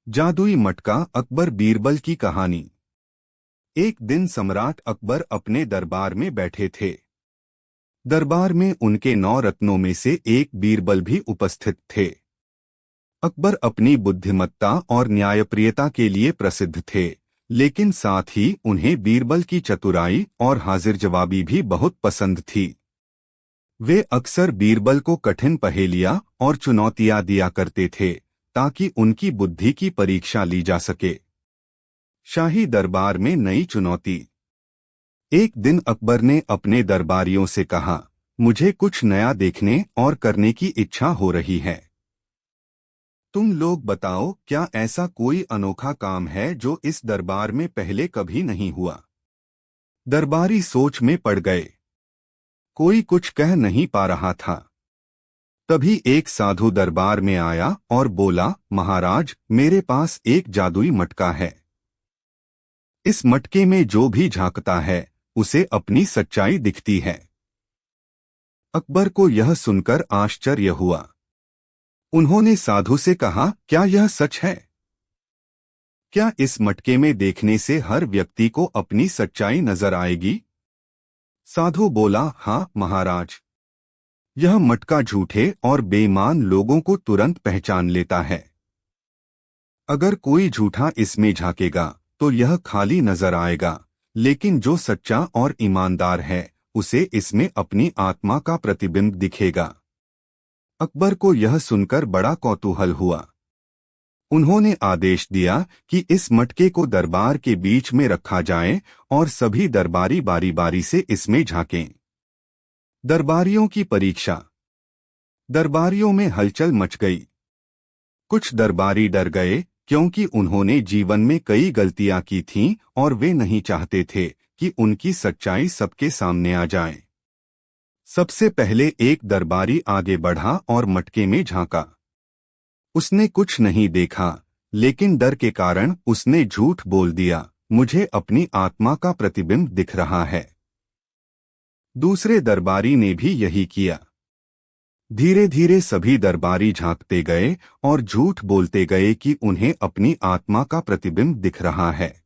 जादुई मटका अकबर बीरबल की कहानी। एक दिन सम्राट अकबर अपने दरबार में बैठे थे। दरबार में उनके 9 रत्नों में से एक बीरबल भी उपस्थित थे। अकबर अपनी बुद्धिमत्ता और न्यायप्रियता के लिए प्रसिद्ध थे, लेकिन साथ ही उन्हें बीरबल की चतुराई और हाजिर जवाबी भी बहुत पसंद थी। वे अक्सर बीरबल को कठिन पहेलियां और चुनौतियां दिया करते थे ताकि उनकी बुद्धि की परीक्षा ली जा सके। शाही दरबार में नई चुनौती। एक दिन अकबर ने अपने दरबारियों से कहा, मुझे कुछ नया देखने और करने की इच्छा हो रही है। तुम लोग बताओ, क्या ऐसा कोई अनोखा काम है जो इस दरबार में पहले कभी नहीं हुआ? दरबारी सोच में पड़ गए। कोई कुछ कह नहीं पा रहा था। तभी एक साधु दरबार में आया और बोला, महाराज, मेरे पास एक जादुई मटका है। इस मटके में जो भी झांकता है उसे अपनी सच्चाई दिखती है। अकबर को यह सुनकर आश्चर्य हुआ। उन्होंने साधु से कहा, क्या यह सच है? क्या इस मटके में देखने से हर व्यक्ति को अपनी सच्चाई नजर आएगी? साधु बोला, हाँ महाराज, यह मटका झूठे और बेईमान लोगों को तुरंत पहचान लेता है। अगर कोई झूठा इसमें झांकेगा तो यह खाली नजर आएगा, लेकिन जो सच्चा और ईमानदार है उसे इसमें अपनी आत्मा का प्रतिबिंब दिखेगा। अकबर को यह सुनकर बड़ा कौतूहल हुआ। उन्होंने आदेश दिया कि इस मटके को दरबार के बीच में रखा जाए और सभी दरबारी बारी बारी से इसमें झांकें। दरबारियों की परीक्षा। दरबारियों में हलचल मच गई। कुछ दरबारी डर गए क्योंकि उन्होंने जीवन में कई गलतियां की थीं और वे नहीं चाहते थे कि उनकी सच्चाई सबके सामने आ जाए। सबसे पहले एक दरबारी आगे बढ़ा और मटके में झांका। उसने कुछ नहीं देखा, लेकिन डर के कारण उसने झूठ बोल दिया, मुझे अपनी आत्मा का प्रतिबिंब दिख रहा है। दूसरे दरबारी ने भी यही किया। धीरे धीरे सभी दरबारी झांकते गए और झूठ बोलते गए कि उन्हें अपनी आत्मा का प्रतिबिंब दिख रहा है।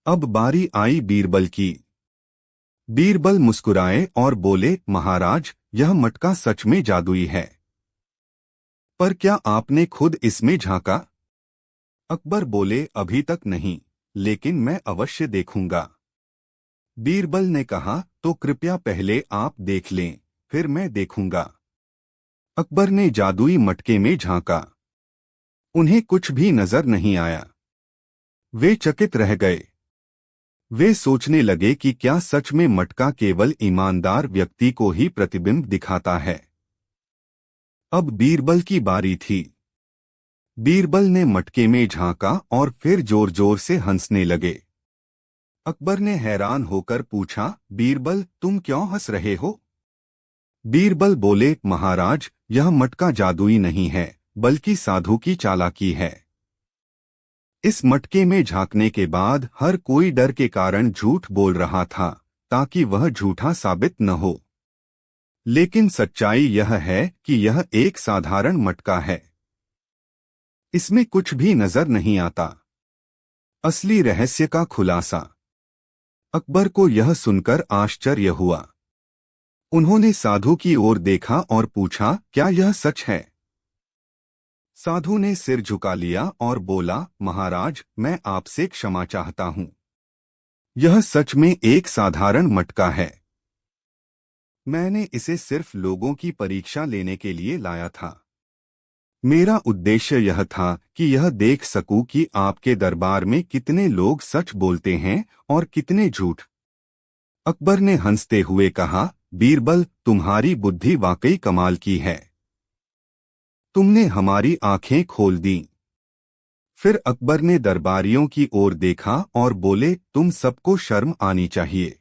अब बारी आई बीरबल की। बीरबल मुस्कुराए और बोले, महाराज, यह मटका सच में जादुई है। पर क्या आपने खुद इसमें झांका? अकबर बोले, अभी तक नहीं, लेकिन मैं अवश्य देखूंगा। बीरबल ने कहा, तो कृपया पहले आप देख लें, फिर मैं देखूंगा। अकबर ने जादुई मटके में झांका। उन्हें कुछ भी नजर नहीं आया। वे चकित रह गए। वे सोचने लगे कि क्या सच में मटका केवल ईमानदार व्यक्ति को ही प्रतिबिंब दिखाता है। अब बीरबल की बारी थी। बीरबल ने मटके में झांका और फिर जोर जोर से हंसने लगे। अकबर ने हैरान होकर पूछा, बीरबल, तुम क्यों हंस रहे हो? बीरबल बोले, महाराज, यह मटका जादुई नहीं है, बल्कि साधु की चालाकी है। इस मटके में झांकने के बाद हर कोई डर के कारण झूठ बोल रहा था ताकि वह झूठा साबित न हो। लेकिन सच्चाई यह है कि यह एक साधारण मटका है। इसमें कुछ भी नजर नहीं आता। असली रहस्य का खुलासा। अकबर को यह सुनकर आश्चर्य हुआ। उन्होंने साधु की ओर देखा और पूछा, क्या यह सच है? साधु ने सिर झुका लिया और बोला, महाराज, मैं आपसे क्षमा चाहता हूं। यह सच में एक साधारण मटका है। मैंने इसे सिर्फ लोगों की परीक्षा लेने के लिए लाया था। मेरा उद्देश्य यह था कि यह देख सकूं कि आपके दरबार में कितने लोग सच बोलते हैं और कितने झूठ। अकबर ने हंसते हुए कहा, बीरबल, तुम्हारी बुद्धि वाकई कमाल की है। तुमने हमारी आंखें खोल दी। फिर अकबर ने दरबारियों की ओर देखा और बोले, तुम सबको शर्म आनी चाहिए।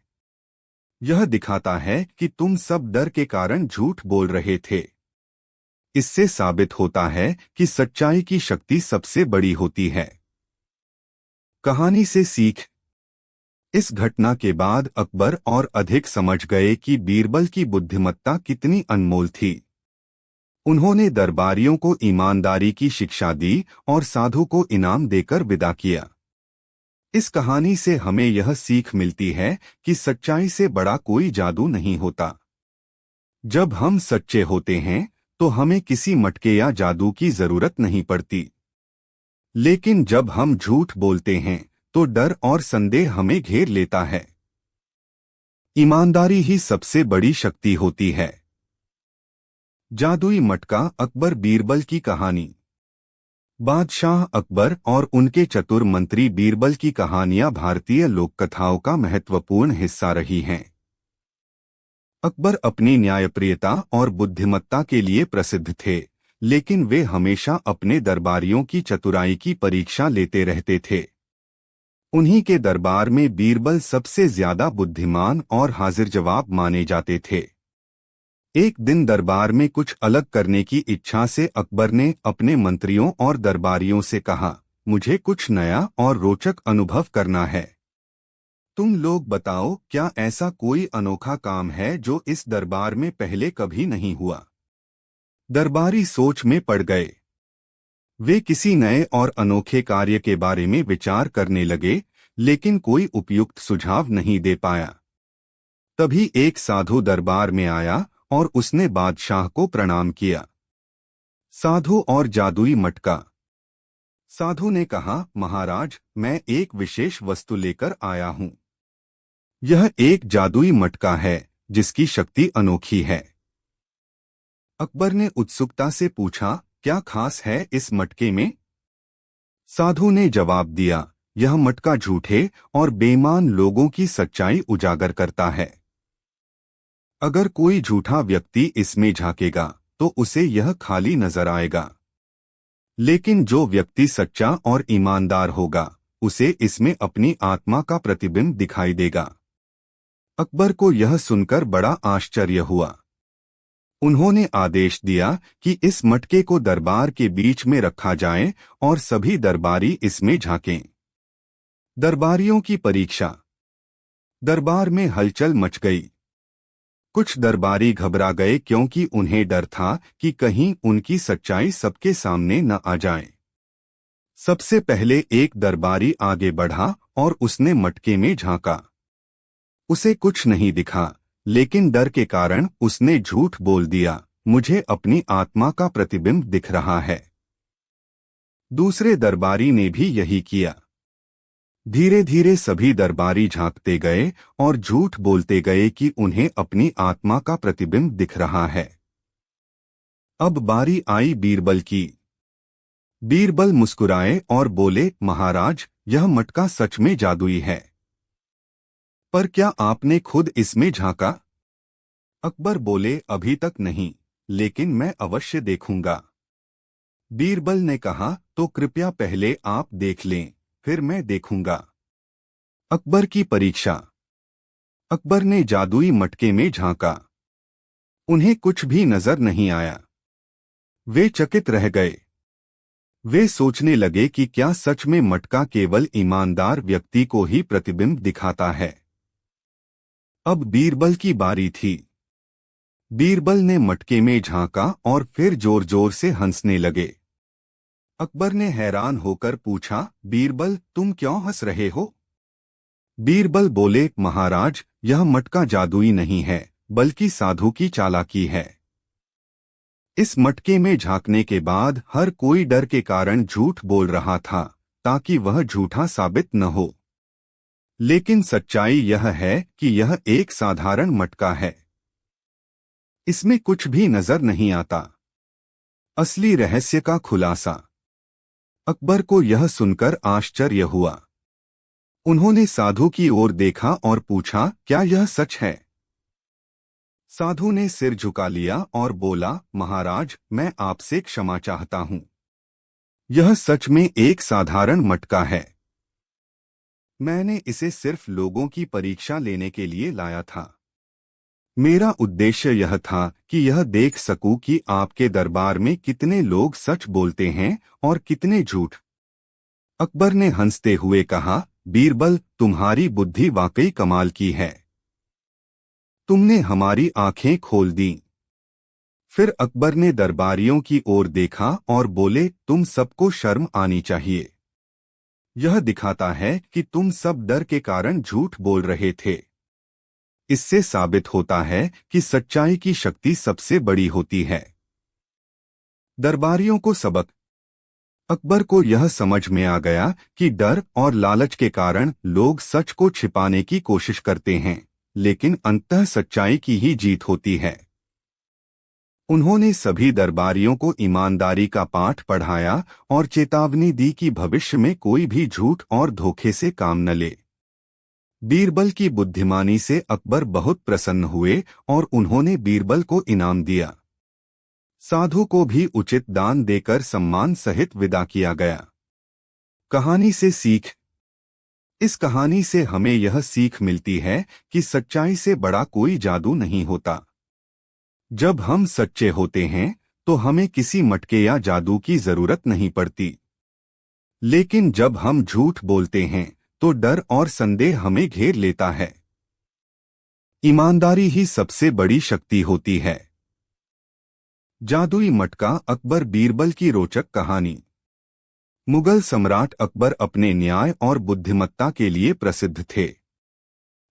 यह दिखाता है कि तुम सब डर के कारण झूठ बोल रहे थे। इससे साबित होता है कि सच्चाई की शक्ति सबसे बड़ी होती है। कहानी से सीख। इस घटना के बाद अकबर और अधिक समझ गए कि बीरबल की बुद्धिमत्ता कितनी अनमोल थी। उन्होंने दरबारियों को ईमानदारी की शिक्षा दी और साधु को इनाम देकर विदा किया। इस कहानी से हमें यह सीख मिलती है कि सच्चाई से बड़ा कोई जादू नहीं होता। जब हम सच्चे होते हैं तो हमें किसी मटके या जादू की जरूरत नहीं पड़ती। लेकिन जब हम झूठ बोलते हैं तो डर और संदेह हमें घेर लेता है। ईमानदारी ही सबसे बड़ी शक्ति होती है। जादुई मटका अकबर बीरबल की कहानी। बादशाह अकबर और उनके चतुर मंत्री बीरबल की कहानियां भारतीय लोककथाओं का महत्वपूर्ण हिस्सा रही हैं। अकबर अपनी न्यायप्रियता और बुद्धिमत्ता के लिए प्रसिद्ध थे, लेकिन वे हमेशा अपने दरबारियों की चतुराई की परीक्षा लेते रहते थे। उन्हीं के दरबार में बीरबल सबसे ज्यादा बुद्धिमान और हाजिर जवाब माने जाते थे। एक दिन दरबार में कुछ अलग करने की इच्छा से अकबर ने अपने मंत्रियों और दरबारियों से कहा, मुझे कुछ नया और रोचक अनुभव करना है। तुम लोग बताओ, क्या ऐसा कोई अनोखा काम है जो इस दरबार में पहले कभी नहीं हुआ? दरबारी सोच में पड़ गए। वे किसी नए और अनोखे कार्य के बारे में विचार करने लगे, लेकिन कोई उपयुक्त सुझाव नहीं दे पाया। तभी एक साधु दरबार में आया और उसने बादशाह को प्रणाम किया। साधु और जादुई मटका। साधु ने कहा, महाराज, मैं एक विशेष वस्तु लेकर आया हूं। यह एक जादुई मटका है जिसकी शक्ति अनोखी है। अकबर ने उत्सुकता से पूछा, क्या खास है इस मटके में? साधु ने जवाब दिया, यह मटका झूठे और बेईमान लोगों की सच्चाई उजागर करता है। अगर कोई झूठा व्यक्ति इसमें झांकेगा तो उसे यह खाली नजर आएगा, लेकिन जो व्यक्ति सच्चा और ईमानदार होगा उसे इसमें अपनी आत्मा का प्रतिबिंब दिखाई देगा। अकबर को यह सुनकर बड़ा आश्चर्य हुआ। उन्होंने आदेश दिया कि इस मटके को दरबार के बीच में रखा जाए और सभी दरबारी इसमें झांकें। दरबारियों की परीक्षा। दरबार में हलचल मच गई। कुछ दरबारी घबरा गए क्योंकि उन्हें डर था कि कहीं उनकी सच्चाई सबके सामने न आ जाए। सबसे पहले एक दरबारी आगे बढ़ा और उसने मटके में झांका। उसे कुछ नहीं दिखा, लेकिन डर के कारण उसने झूठ बोल दिया, मुझे अपनी आत्मा का प्रतिबिंब दिख रहा है। दूसरे दरबारी ने भी यही किया। धीरे धीरे सभी दरबारी झांकते गए और झूठ बोलते गए कि उन्हें अपनी आत्मा का प्रतिबिंब दिख रहा है। अब बारी आई बीरबल की। बीरबल मुस्कुराए और बोले, महाराज, यह मटका सच में जादुई है। पर क्या आपने खुद इसमें झांका? अकबर बोले, अभी तक नहीं, लेकिन मैं अवश्य देखूंगा। बीरबल ने कहा, तो कृपया पहले आप देख लें, फिर मैं देखूंगा। अकबर की परीक्षा। अकबर ने जादुई मटके में झांका। उन्हें कुछ भी नजर नहीं आया। वे चकित रह गए। वे सोचने लगे कि क्या सच में मटका केवल ईमानदार व्यक्ति को ही प्रतिबिंब दिखाता है। अब बीरबल की बारी थी। बीरबल ने मटके में झांका और फिर जोर जोर से हंसने लगे। अकबर ने हैरान होकर पूछा, बीरबल, तुम क्यों हंस रहे हो? बीरबल बोले, महाराज, यह मटका जादुई नहीं है, बल्कि साधु की चालाकी है। इस मटके में झांकने के बाद हर कोई डर के कारण झूठ बोल रहा था, ताकि वह झूठा साबित न हो। लेकिन सच्चाई यह है कि यह एक साधारण मटका है। इसमें कुछ भी नजर नहीं आता। असली रहस्य का खुलासा। अकबर को यह सुनकर आश्चर्य हुआ। उन्होंने साधु की ओर देखा और पूछा, क्या यह सच है? साधु ने सिर झुका लिया और बोला, महाराज, मैं आपसे क्षमा चाहता हूं। यह सच में एक साधारण मटका है। मैंने इसे सिर्फ लोगों की परीक्षा लेने के लिए लाया था। मेरा उद्देश्य यह था कि यह देख सकूं कि आपके दरबार में कितने लोग सच बोलते हैं और कितने झूठ। अकबर ने हंसते हुए कहा, बीरबल, तुम्हारी बुद्धि वाकई कमाल की है। तुमने हमारी आंखें खोल दी। फिर अकबर ने दरबारियों की ओर देखा और बोले, तुम सबको शर्म आनी चाहिए। यह दिखाता है कि तुम सब डर के कारण झूठ बोल रहे थे। इससे साबित होता है कि सच्चाई की शक्ति सबसे बड़ी होती है। दरबारियों को सबक। अकबर को यह समझ में आ गया कि डर और लालच के कारण लोग सच को छिपाने की कोशिश करते हैं, लेकिन अंततः सच्चाई की ही जीत होती है। उन्होंने सभी दरबारियों को ईमानदारी का पाठ पढ़ाया और चेतावनी दी कि भविष्य में कोई भी झूठ और धोखे से काम न ले। बीरबल की बुद्धिमानी से अकबर बहुत प्रसन्न हुए और उन्होंने बीरबल को इनाम दिया। साधु को भी उचित दान देकर सम्मान सहित विदा किया गया। कहानी से सीख। इस कहानी से हमें यह सीख मिलती है कि सच्चाई से बड़ा कोई जादू नहीं होता। जब हम सच्चे होते हैं तो हमें किसी मटके या जादू की जरूरत नहीं पड़ती, लेकिन जब हम झूठ बोलते हैं तो डर और संदेह हमें घेर लेता है। ईमानदारी ही सबसे बड़ी शक्ति होती है। जादुई मटका अकबर बीरबल की रोचक कहानी। मुगल सम्राट अकबर अपने न्याय और बुद्धिमत्ता के लिए प्रसिद्ध थे।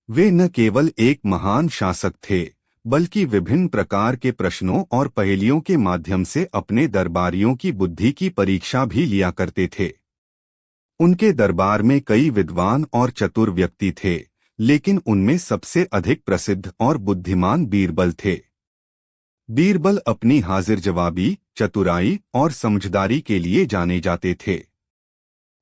वे न केवल एक महान शासक थे, बल्कि विभिन्न प्रकार के प्रश्नों और पहेलियों के माध्यम से अपने दरबारियों की बुद्धि की परीक्षा भी लिया करते थे। उनके दरबार में कई विद्वान और चतुर व्यक्ति थे, लेकिन उनमें सबसे अधिक प्रसिद्ध और बुद्धिमान बीरबल थे। बीरबल अपनी हाजिर जवाबी, चतुराई और समझदारी के लिए जाने जाते थे।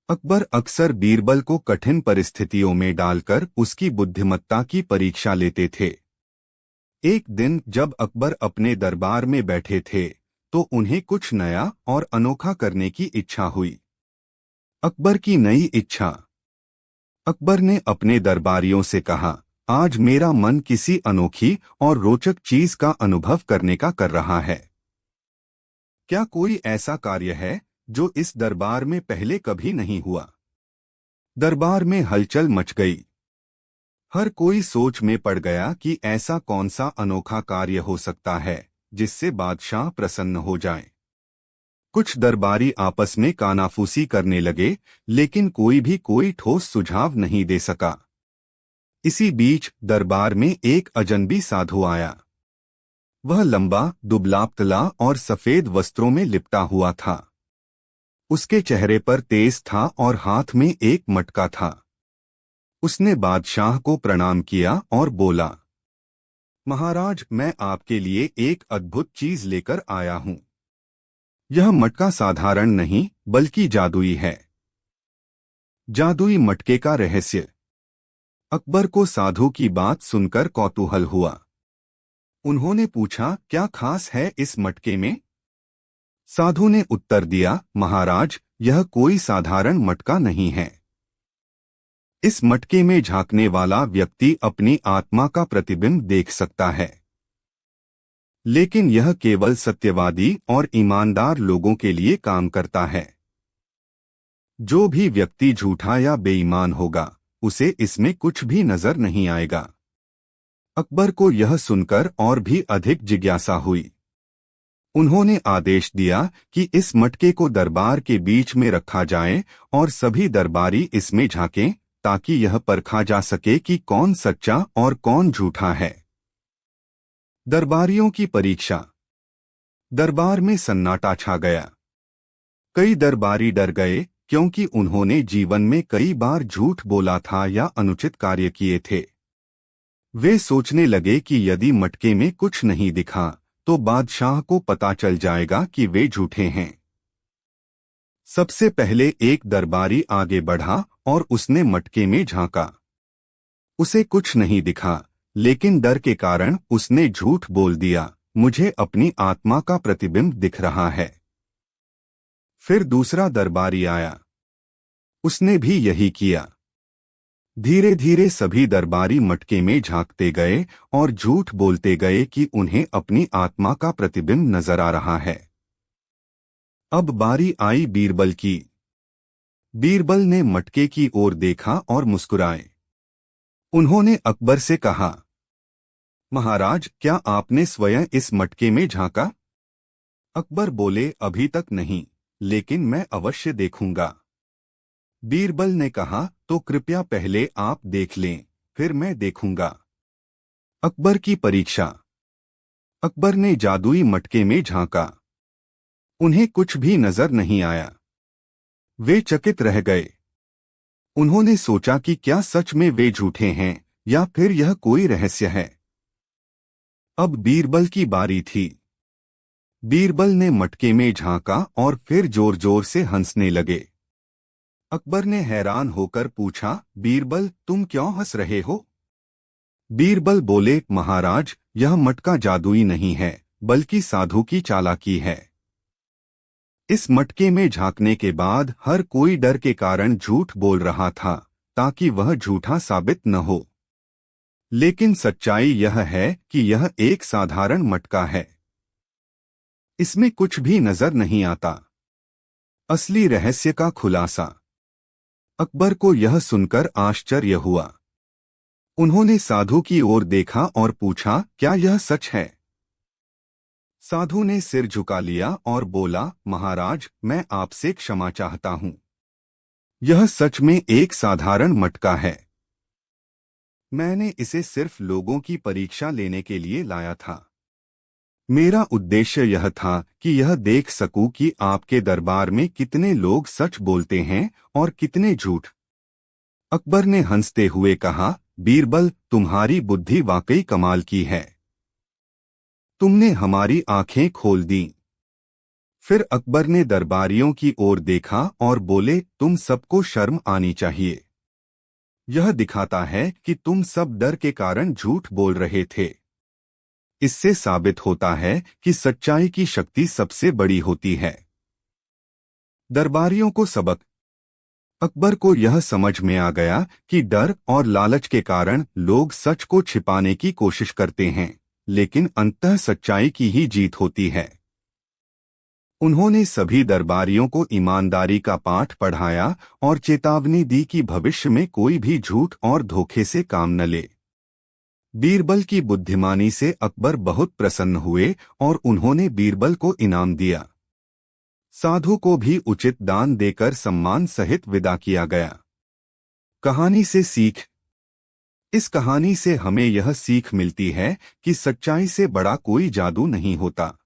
अकबर अक्सर बीरबल को कठिन परिस्थितियों में डालकर उसकी बुद्धिमत्ता की परीक्षा लेते थे। एक दिन जब अकबर अपने दरबार में बैठे थे तो उन्हें कुछ नया और अनोखा करने की इच्छा हुई। अकबर की नई इच्छा। अकबर ने अपने दरबारियों से कहा, आज मेरा मन किसी अनोखी और रोचक चीज का अनुभव करने का कर रहा है। क्या कोई ऐसा कार्य है जो इस दरबार में पहले कभी नहीं हुआ? दरबार में हलचल मच गई। हर कोई सोच में पड़ गया कि ऐसा कौन सा अनोखा कार्य हो सकता है जिससे बादशाह प्रसन्न हो जाए। कुछ दरबारी आपस में कानाफूसी करने लगे, लेकिन कोई ठोस सुझाव नहीं दे सका। इसी बीच दरबार में एक अजनबी साधु आया। वह लंबा, दुबला-पतला और सफेद वस्त्रों में लिपटा हुआ था। उसके चेहरे पर तेज था और हाथ में एक मटका था। उसने बादशाह को प्रणाम किया और बोला, महाराज, मैं आपके लिए एक अद्भुत चीज लेकर आया हूं। यह मटका साधारण नहीं बल्कि जादुई है। जादुई मटके का रहस्य। अकबर को साधु की बात सुनकर कौतूहल हुआ। उन्होंने पूछा, क्या खास है इस मटके में? साधु ने उत्तर दिया, महाराज, यह कोई साधारण मटका नहीं है। इस मटके में झांकने वाला व्यक्ति अपनी आत्मा का प्रतिबिंब देख सकता है, लेकिन यह केवल सत्यवादी और ईमानदार लोगों के लिए काम करता है। जो भी व्यक्ति झूठा या बेईमान होगा, उसे इसमें कुछ भी नजर नहीं आएगा। अकबर को यह सुनकर और भी अधिक जिज्ञासा हुई। उन्होंने आदेश दिया कि इस मटके को दरबार के बीच में रखा जाए और सभी दरबारी इसमें झांकें, ताकि यह परखा जा सके कि कौन सच्चा और कौन झूठा है। दरबारियों की परीक्षा। दरबार में सन्नाटा छा गया। कई दरबारी डर गए क्योंकि उन्होंने जीवन में कई बार झूठ बोला था या अनुचित कार्य किए थे। वे सोचने लगे कि यदि मटके में कुछ नहीं दिखा तो बादशाह को पता चल जाएगा कि वे झूठे हैं। सबसे पहले एक दरबारी आगे बढ़ा और उसने मटके में झांका। उसे कुछ नहीं दिखा, लेकिन डर के कारण उसने झूठ बोल दिया, मुझे अपनी आत्मा का प्रतिबिंब दिख रहा है। फिर दूसरा दरबारी आया। उसने भी यही किया। धीरे धीरे सभी दरबारी मटके में झांकते गए और झूठ बोलते गए कि उन्हें अपनी आत्मा का प्रतिबिंब नजर आ रहा है। अब बारी आई बीरबल की। बीरबल ने मटके की ओर देखा और मुस्कुराए। उन्होंने अकबर से कहा, महाराज, क्या आपने स्वयं इस मटके में झांका? अकबर बोले, अभी तक नहीं, लेकिन मैं अवश्य देखूंगा। बीरबल ने कहा, तो कृपया पहले आप देख लें, फिर मैं देखूंगा। अकबर की परीक्षा। अकबर ने जादुई मटके में झांका। उन्हें कुछ भी नजर नहीं आया। वे चकित रह गए। उन्होंने सोचा कि क्या सच में वे झूठे हैं या फिर यह कोई रहस्य है। अब बीरबल की बारी थी। बीरबल ने मटके में झांका और फिर जोर जोर से हंसने लगे। अकबर ने हैरान होकर पूछा, बीरबल, तुम क्यों हंस रहे हो? बीरबल बोले, महाराज, यह मटका जादुई नहीं है, बल्कि साधु की चालाकी है। इस मटके में झांकने के बाद हर कोई डर के कारण झूठ बोल रहा था, ताकि वह झूठा साबित न हो। लेकिन सच्चाई यह है कि यह एक साधारण मटका है। इसमें कुछ भी नजर नहीं आता। असली रहस्य का खुलासा। अकबर को यह सुनकर आश्चर्य हुआ। उन्होंने साधु की ओर देखा और पूछा, क्या यह सच है? साधु ने सिर झुका लिया और बोला, महाराज, मैं आपसे क्षमा चाहता हूं। यह सच में एक साधारण मटका है। मैंने इसे सिर्फ लोगों की परीक्षा लेने के लिए लाया था। मेरा उद्देश्य यह था कि यह देख सकूं कि आपके दरबार में कितने लोग सच बोलते हैं और कितने झूठ। अकबर ने हंसते हुए कहा, बीरबल, तुम्हारी बुद्धि वाकई कमाल की है। तुमने हमारी आंखें खोल दी। फिर अकबर ने दरबारियों की ओर देखा और बोले, तुम सबको शर्म आनी चाहिए। यह दिखाता है कि तुम सब डर के कारण झूठ बोल रहे थे। इससे साबित होता है कि सच्चाई की शक्ति सबसे बड़ी होती है। दरबारियों को सबक। अकबर को यह समझ में आ गया कि डर और लालच के कारण लोग सच को छिपाने की कोशिश करते हैं, लेकिन अंततः सच्चाई की ही जीत होती है। उन्होंने सभी दरबारियों को ईमानदारी का पाठ पढ़ाया और चेतावनी दी कि भविष्य में कोई भी झूठ और धोखे से काम न ले। बीरबल की बुद्धिमानी से अकबर बहुत प्रसन्न हुए और उन्होंने बीरबल को इनाम दिया। साधु को भी उचित दान देकर सम्मान सहित विदा किया गया। कहानी से सीख। इस कहानी से हमें यह सीख मिलती है कि सच्चाई से बड़ा कोई जादू नहीं होता।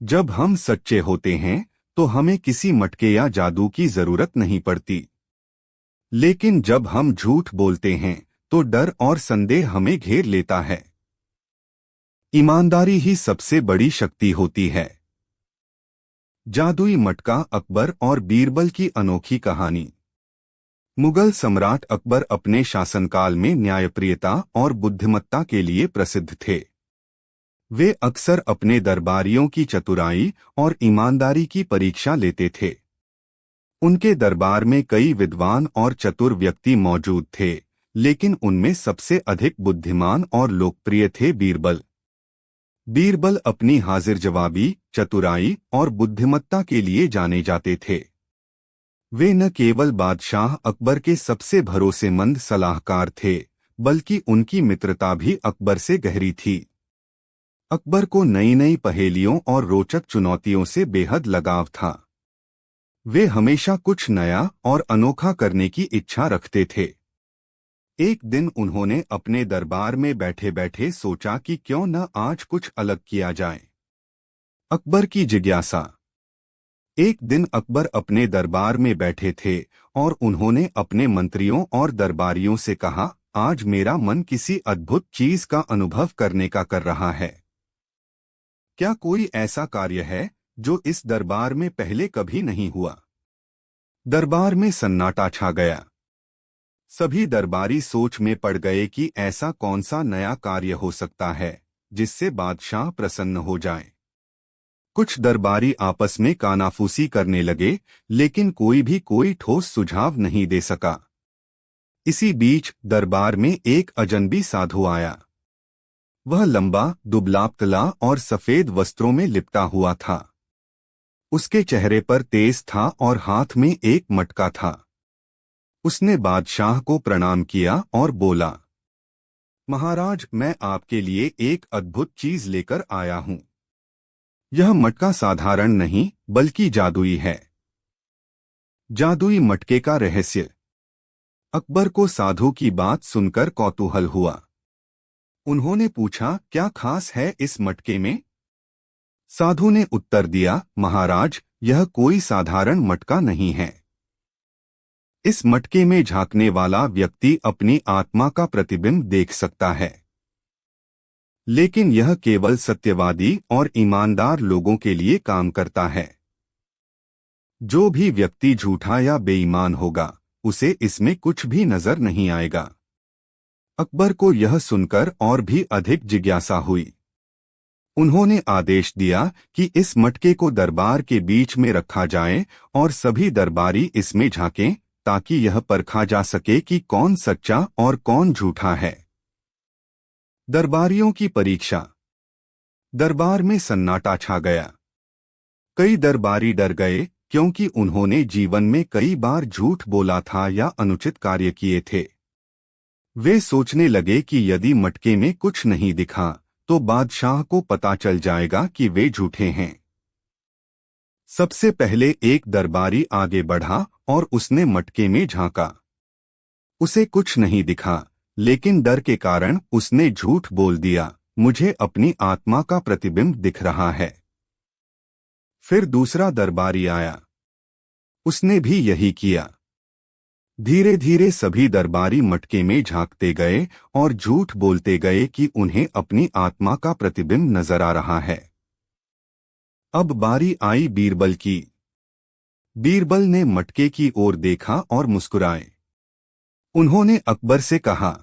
जब हम सच्चे होते हैं तो हमें किसी मटके या जादू की जरूरत नहीं पड़ती। लेकिन जब हम झूठ बोलते हैं तो डर और संदेह हमें घेर लेता है। ईमानदारी ही सबसे बड़ी शक्ति होती है। जादुई मटका, अकबर और बीरबल की अनोखी कहानी। मुगल सम्राट अकबर अपने शासनकाल में न्यायप्रियता और बुद्धिमत्ता के लिए प्रसिद्ध थे। वे अक्सर अपने दरबारियों की चतुराई और ईमानदारी की परीक्षा लेते थे। उनके दरबार में कई विद्वान और चतुर व्यक्ति मौजूद थे, लेकिन उनमें सबसे अधिक बुद्धिमान और लोकप्रिय थे बीरबल। बीरबल अपनी हाजिर जवाबी, चतुराई और बुद्धिमत्ता के लिए जाने जाते थे। वे न केवल बादशाह अकबर के सबसे भरोसेमंद सलाहकार थे, बल्कि उनकी मित्रता भी अकबर से गहरी थी। अकबर को नई नई पहेलियों और रोचक चुनौतियों से बेहद लगाव था। वे हमेशा कुछ नया और अनोखा करने की इच्छा रखते थे। एक दिन उन्होंने अपने दरबार में बैठे बैठे सोचा कि क्यों न आज कुछ अलग किया जाए। अकबर की जिज्ञासा। एक दिन अकबर अपने दरबार में बैठे थे और उन्होंने अपने मंत्रियों और दरबारियों से कहा, आज मेरा मन किसी अद्भुत चीज का अनुभव करने का कर रहा है। क्या कोई ऐसा कार्य है जो इस दरबार में पहले कभी नहीं हुआ? दरबार में सन्नाटा छा गया। सभी दरबारी सोच में पड़ गए कि ऐसा कौन सा नया कार्य हो सकता है जिससे बादशाह प्रसन्न हो जाए। कुछ दरबारी आपस में कानाफूसी करने लगे, लेकिन कोई भी कोई ठोस सुझाव नहीं दे सका। इसी बीच दरबार में एक अजनबी साधु आया। वह लंबा, दुबला-पतला और सफेद वस्त्रों में लिपटा हुआ था। उसके चेहरे पर तेज था और हाथ में एक मटका था। उसने बादशाह को प्रणाम किया और बोला, महाराज, मैं आपके लिए एक अद्भुत चीज लेकर आया हूं। यह मटका साधारण नहीं बल्कि जादुई है। जादुई मटके का रहस्य। अकबर को साधु की बात सुनकर कौतूहल हुआ। उन्होंने पूछा, क्या खास है इस मटके में? साधु ने उत्तर दिया, महाराज, यह कोई साधारण मटका नहीं है। इस मटके में झांकने वाला व्यक्ति अपनी आत्मा का प्रतिबिंब देख सकता है। लेकिन यह केवल सत्यवादी और ईमानदार लोगों के लिए काम करता है। जो भी व्यक्ति झूठा या बेईमान होगा, उसे इसमें कुछ भी नजर नहीं आएगा। अकबर को यह सुनकर और भी अधिक जिज्ञासा हुई। उन्होंने आदेश दिया कि इस मटके को दरबार के बीच में रखा जाए और सभी दरबारी इसमें झांकें, ताकि यह परखा जा सके कि कौन सच्चा और कौन झूठा है। दरबारियों की परीक्षा। दरबार में सन्नाटा छा गया। कई दरबारी डर गए, क्योंकि उन्होंने जीवन में कई बार झूठ बोला था या अनुचित कार्य किए थे। वे सोचने लगे कि यदि मटके में कुछ नहीं दिखा तो बादशाह को पता चल जाएगा कि वे झूठे हैं। सबसे पहले एक दरबारी आगे बढ़ा और उसने मटके में झांका। उसे कुछ नहीं दिखा, लेकिन डर के कारण उसने झूठ बोल दिया, मुझे अपनी आत्मा का प्रतिबिंब दिख रहा है। फिर दूसरा दरबारी आया। उसने भी यही किया। धीरे धीरे सभी दरबारी मटके में झांकते गए और झूठ बोलते गए कि उन्हें अपनी आत्मा का प्रतिबिंब नजर आ रहा है। अब बारी आई बीरबल की। बीरबल ने मटके की ओर देखा और मुस्कुराए। उन्होंने अकबर से कहा,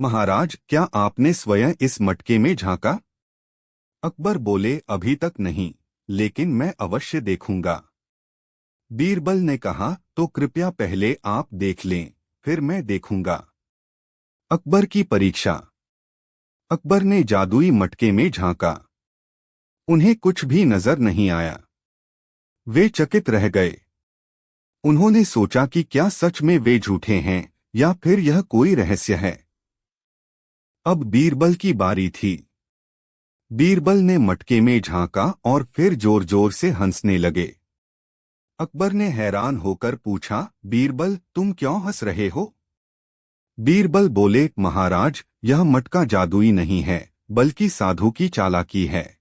महाराज, क्या आपने स्वयं इस मटके में झांका? अकबर बोले, अभी तक नहीं, लेकिन मैं अवश्य देखूंगा। बीरबल ने कहा, तो कृपया पहले आप देख लें, फिर मैं देखूंगा। अकबर की परीक्षा। अकबर ने जादुई मटके में झांका। उन्हें कुछ भी नजर नहीं आया। वे चकित रह गए। उन्होंने सोचा कि क्या सच में वे झूठे हैं या फिर यह कोई रहस्य है। अब बीरबल की बारी थी। बीरबल ने मटके में झांका और फिर जोर जोर से हंसने लगे। अकबर ने हैरान होकर पूछा, बीरबल, तुम क्यों हंस रहे हो? बीरबल बोले, महाराज, यह मटका जादुई नहीं है, बल्कि साधु की चालाकी है।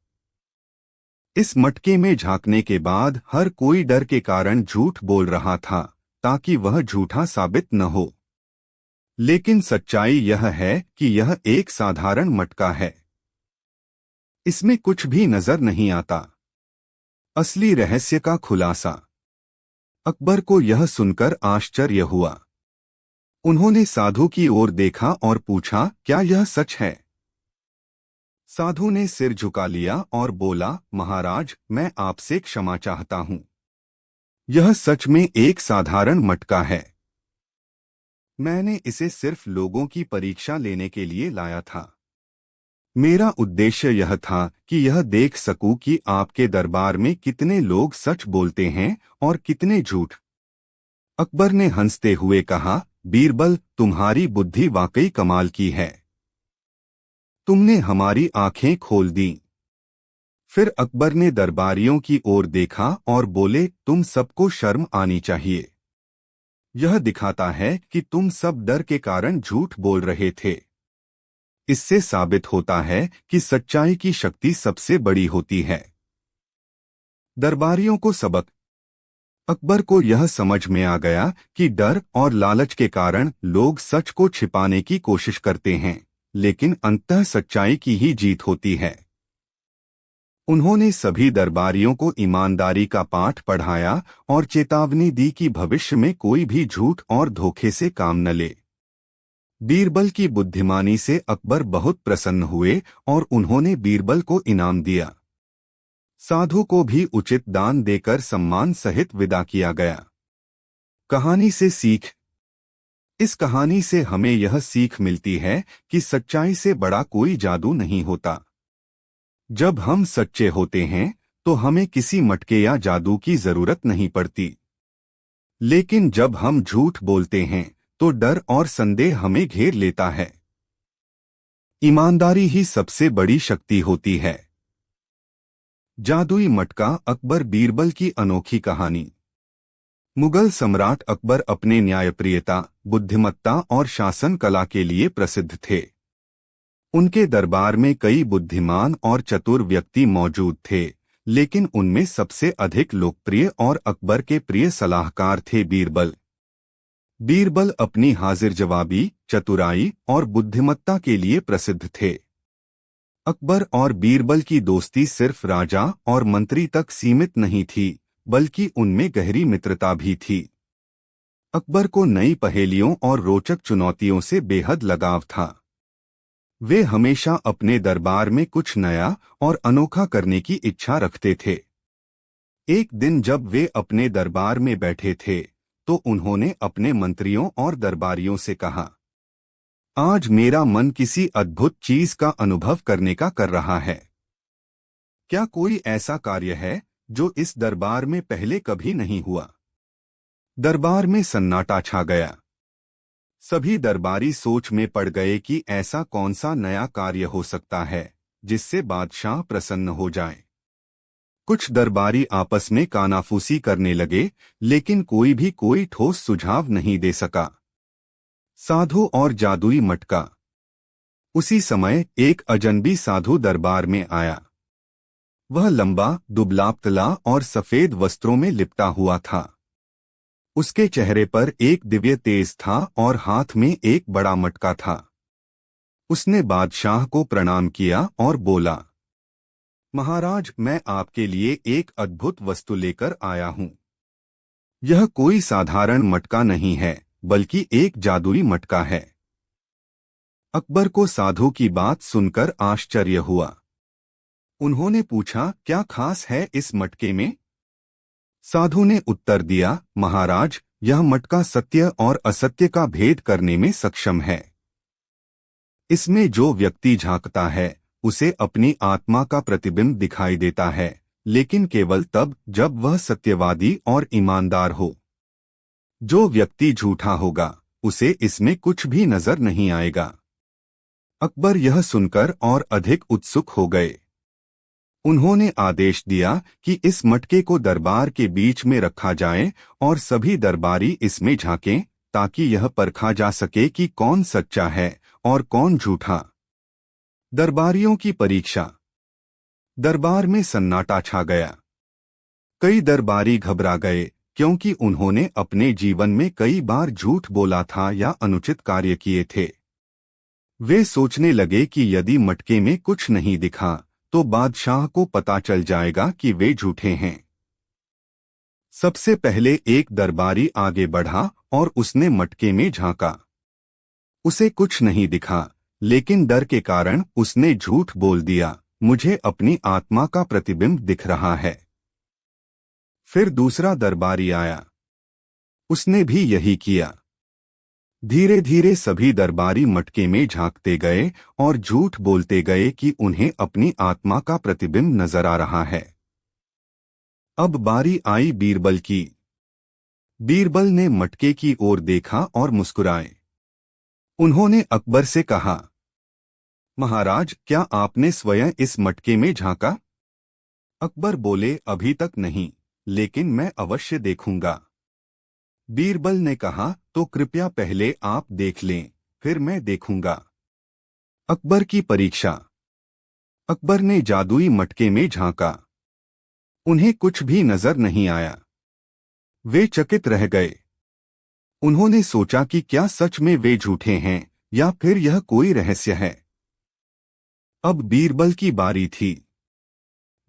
इस मटके में झांकने के बाद हर कोई डर के कारण झूठ बोल रहा था, ताकि वह झूठा साबित न हो। लेकिन सच्चाई यह है कि यह एक साधारण मटका है। इसमें कुछ भी नजर नहीं आता। असली रहस्य का खुलासा। अकबर को यह सुनकर आश्चर्य हुआ। उन्होंने साधु की ओर देखा और पूछा, क्या यह सच है? साधु ने सिर झुका लिया और बोला, महाराज, मैं आपसे क्षमा चाहता हूं। यह सच में एक साधारण मटका है। मैंने इसे सिर्फ लोगों की परीक्षा लेने के लिए लाया था। मेरा उद्देश्य यह था कि यह देख सकूं कि आपके दरबार में कितने लोग सच बोलते हैं और कितने झूठ। अकबर ने हंसते हुए कहा, बीरबल, तुम्हारी बुद्धि वाकई कमाल की है। तुमने हमारी आंखें खोल दी। फिर अकबर ने दरबारियों की ओर देखा और बोले, तुम सबको शर्म आनी चाहिए। यह दिखाता है कि तुम सब डर के कारण झूठ बोल रहे थे। इससे साबित होता है कि सच्चाई की शक्ति सबसे बड़ी होती है। दरबारियों को सबक। अकबर को यह समझ में आ गया कि डर और लालच के कारण लोग सच को छिपाने की कोशिश करते हैं, लेकिन अंततः सच्चाई की ही जीत होती है। उन्होंने सभी दरबारियों को ईमानदारी का पाठ पढ़ाया और चेतावनी दी कि भविष्य में कोई भी झूठ और धोखे से काम न ले। बीरबल की बुद्धिमानी से अकबर बहुत प्रसन्न हुए और उन्होंने बीरबल को इनाम दिया। साधु को भी उचित दान देकर सम्मान सहित विदा किया गया। कहानी से सीख। इस कहानी से हमें यह सीख मिलती है कि सच्चाई से बड़ा कोई जादू नहीं होता। जब हम सच्चे होते हैं तो हमें किसी मटके या जादू की जरूरत नहीं पड़ती। लेकिन जब हम झूठ बोलते हैं तो डर और संदेह हमें घेर लेता है। ईमानदारी ही सबसे बड़ी शक्ति होती है। जादुई मटका अकबर बीरबल की अनोखी कहानी। मुगल सम्राट अकबर अपने न्यायप्रियता, बुद्धिमत्ता और शासन कला के लिए प्रसिद्ध थे। उनके दरबार में कई बुद्धिमान और चतुर व्यक्ति मौजूद थे, लेकिन उनमें सबसे अधिक लोकप्रिय और अकबर के प्रिय सलाहकार थे बीरबल। बीरबल अपनी हाजिर जवाबी, चतुराई और बुद्धिमत्ता के लिए प्रसिद्ध थे। अकबर और बीरबल की दोस्ती सिर्फ राजा और मंत्री तक सीमित नहीं थी, बल्कि उनमें गहरी मित्रता भी थी। अकबर को नई पहेलियों और रोचक चुनौतियों से बेहद लगाव था। वे हमेशा अपने दरबार में कुछ नया और अनोखा करने की इच्छा रखते थे। एक दिन जब वे अपने दरबार में बैठे थे, तो उन्होंने अपने मंत्रियों और दरबारियों से कहा, आज मेरा मन किसी अद्भुत चीज का अनुभव करने का कर रहा है। क्या कोई ऐसा कार्य है जो इस दरबार में पहले कभी नहीं हुआ? दरबार में सन्नाटा छा गया। सभी दरबारी सोच में पड़ गए कि ऐसा कौन सा नया कार्य हो सकता है जिससे बादशाह प्रसन्न हो जाए। कुछ दरबारी आपस में कानाफूसी करने लगे, लेकिन कोई भी कोई ठोस सुझाव नहीं दे सका। साधु और जादुई मटका। उसी समय एक अजनबी साधु दरबार में आया। वह लंबा, दुबला-पतला और सफेद वस्त्रों में लिपटा हुआ था। उसके चेहरे पर एक दिव्य तेज था और हाथ में एक बड़ा मटका था। उसने बादशाह को प्रणाम किया और बोला, महाराज, मैं आपके लिए एक अद्भुत वस्तु लेकर आया हूं। यह कोई साधारण मटका नहीं है, बल्कि एक जादुई मटका है। अकबर को साधु की बात सुनकर आश्चर्य हुआ। उन्होंने पूछा, क्या खास है इस मटके में? साधु ने उत्तर दिया, महाराज, यह मटका सत्य और असत्य का भेद करने में सक्षम है। इसमें जो व्यक्ति झांकता है, उसे अपनी आत्मा का प्रतिबिंब दिखाई देता है, लेकिन केवल तब जब वह सत्यवादी और ईमानदार हो। जो व्यक्ति झूठा होगा, उसे इसमें कुछ भी नजर नहीं आएगा। अकबर यह सुनकर और अधिक उत्सुक हो गए। उन्होंने आदेश दिया कि इस मटके को दरबार के बीच में रखा जाए और सभी दरबारी इसमें झांकें, ताकि यह परखा जा सके कि कौन सच्चा है और कौन झूठा। दरबारियों की परीक्षा। दरबार में सन्नाटा छा गया। कई दरबारी घबरा गए, क्योंकि उन्होंने अपने जीवन में कई बार झूठ बोला था या अनुचित कार्य किए थे। वे सोचने लगे कि यदि मटके में कुछ नहीं दिखा, तो बादशाह को पता चल जाएगा कि वे झूठे हैं। सबसे पहले एक दरबारी आगे बढ़ा और उसने मटके में झांका। उसे कुछ नहीं दिखा, लेकिन डर के कारण उसने झूठ बोल दिया, मुझे अपनी आत्मा का प्रतिबिंब दिख रहा है। फिर दूसरा दरबारी आया। उसने भी यही किया। धीरे धीरे सभी दरबारी मटके में झांकते गए और झूठ बोलते गए कि उन्हें अपनी आत्मा का प्रतिबिंब नजर आ रहा है। अब बारी आई बीरबल की। बीरबल ने मटके की ओर देखा और मुस्कुराए। उन्होंने अकबर से कहा, महाराज, क्या आपने स्वयं इस मटके में झांका? अकबर बोले, अभी तक नहीं, लेकिन मैं अवश्य देखूंगा। बीरबल ने कहा, तो कृपया पहले आप देख लें, फिर मैं देखूंगा। अकबर की परीक्षा। अकबर ने जादुई मटके में झांका। उन्हें कुछ भी नजर नहीं आया। वे चकित रह गए। उन्होंने सोचा कि क्या सच में वे झूठे हैं या फिर यह कोई रहस्य है। अब बीरबल की बारी थी।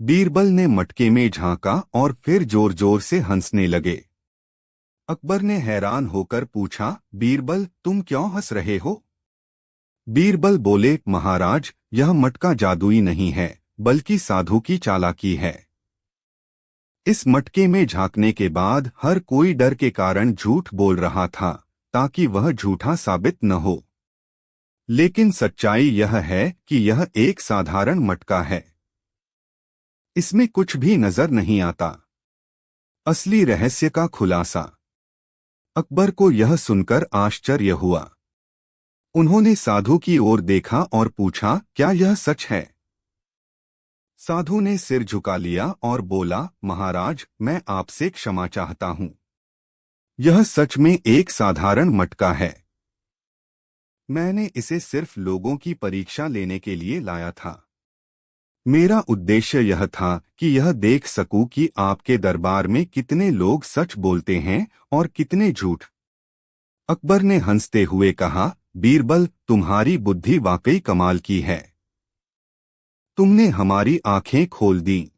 बीरबल ने मटके में झांका और फिर जोर जोर से हंसने लगे। अकबर ने हैरान होकर पूछा, बीरबल, तुम क्यों हंस रहे हो? बीरबल बोले, महाराज, यह मटका जादुई नहीं है, बल्कि साधु की चालाकी है। इस मटके में झांकने के बाद हर कोई डर के कारण झूठ बोल रहा था, ताकि वह झूठा साबित न हो। लेकिन सच्चाई यह है कि यह एक साधारण मटका है। इसमें कुछ भी नजर नहीं आता। असली रहस्य का खुलासा। अकबर को यह सुनकर आश्चर्य हुआ। उन्होंने साधु की ओर देखा और पूछा, क्या यह सच है? साधु ने सिर झुका लिया और बोला, महाराज, मैं आपसे क्षमा चाहता हूं। यह सच में एक साधारण मटका है। मैंने इसे सिर्फ लोगों की परीक्षा लेने के लिए लाया था। मेरा उद्देश्य यह था कि यह देख सकूं कि आपके दरबार में कितने लोग सच बोलते हैं और कितने झूठ। अकबर ने हंसते हुए कहा, बीरबल, तुम्हारी बुद्धि वाकई कमाल की है। तुमने हमारी आंखें खोल दी।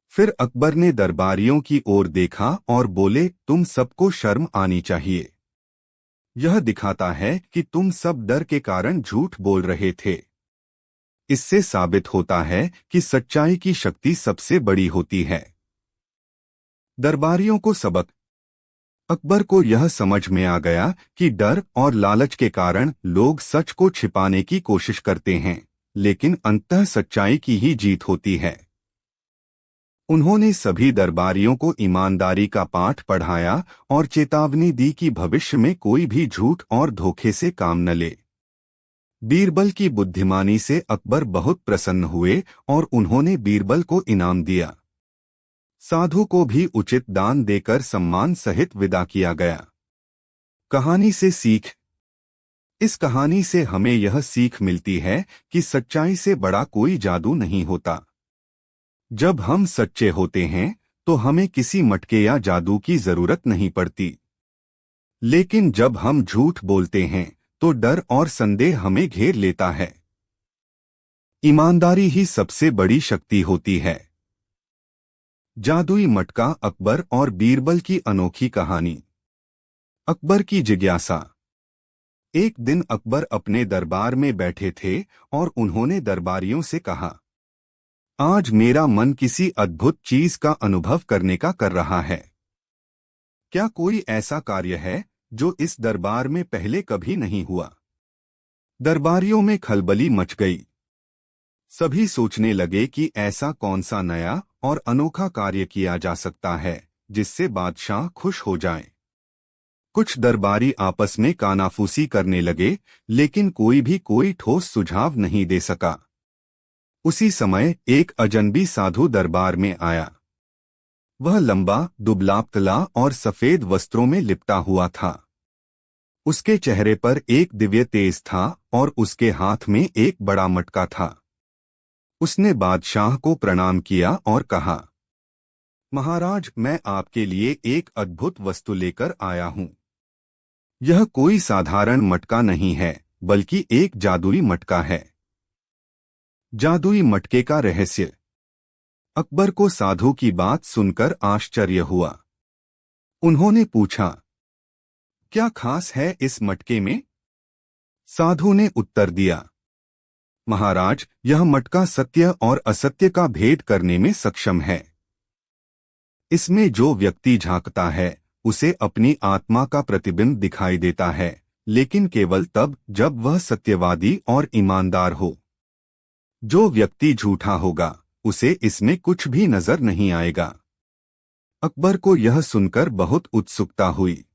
फिर अकबर ने दरबारियों की ओर देखा और बोले, तुम सबको शर्म आनी चाहिए। यह दिखाता है कि तुम सब डर के कारण झूठ बोल रहे थे। इससे साबित होता है कि सच्चाई की शक्ति सबसे बड़ी होती है। दरबारियों को सबक। अकबर को यह समझ में आ गया कि डर और लालच के कारण लोग सच को छिपाने की कोशिश करते हैं, लेकिन अंततः सच्चाई की ही जीत होती है। उन्होंने सभी दरबारियों को ईमानदारी का पाठ पढ़ाया और चेतावनी दी कि भविष्य में कोई भी झूठ और धोखे से काम न ले। बीरबल की बुद्धिमानी से अकबर बहुत प्रसन्न हुए और उन्होंने बीरबल को इनाम दिया। साधु को भी उचित दान देकर सम्मान सहित विदा किया गया। कहानी से सीख। इस कहानी से हमें यह सीख मिलती है कि सच्चाई से बड़ा कोई जादू नहीं होता। जब हम सच्चे होते हैं तो हमें किसी मटके या जादू की जरूरत नहीं पड़ती। लेकिन जब हम झूठ बोलते हैं तो डर और संदेह हमें घेर लेता है। ईमानदारी ही सबसे बड़ी शक्ति होती है। जादुई मटका, अकबर और बीरबल की अनोखी कहानी। अकबर की जिज्ञासा। एक दिन अकबर अपने दरबार में बैठे थे और उन्होंने दरबारियों से कहा, आज मेरा मन किसी अद्भुत चीज का अनुभव करने का कर रहा है। क्या कोई ऐसा कार्य है जो इस दरबार में पहले कभी नहीं हुआ? दरबारियों में खलबली मच गई। सभी सोचने लगे कि ऐसा कौन सा नया और अनोखा कार्य किया जा सकता है जिससे बादशाह खुश हो जाएं। कुछ दरबारी आपस में कानाफूसी करने लगे, लेकिन कोई भी कोई ठोस सुझाव नहीं दे सका। उसी समय एक अजनबी साधु दरबार में आया। वह लंबा, दुबला-पतला और सफेद वस्त्रों में लिपटा हुआ था। उसके चेहरे पर एक दिव्य तेज था और उसके हाथ में एक बड़ा मटका था। उसने बादशाह को प्रणाम किया और कहा, महाराज, मैं आपके लिए एक अद्भुत वस्तु लेकर आया हूं। यह कोई साधारण मटका नहीं है, बल्कि एक जादुई मटका है। जादुई मटके का रहस्य। अकबर को साधु की बात सुनकर आश्चर्य हुआ। उन्होंने पूछा, क्या खास है इस मटके में? साधु ने उत्तर दिया, महाराज, यह मटका सत्य और असत्य का भेद करने में सक्षम है। इसमें जो व्यक्ति झांकता है उसे अपनी आत्मा का प्रतिबिंब दिखाई देता है, लेकिन केवल तब जब वह सत्यवादी और ईमानदार हो। जो व्यक्ति झूठा होगा उसे इसमें कुछ भी नजर नहीं आएगा। अकबर को यह सुनकर बहुत उत्सुकता हुई।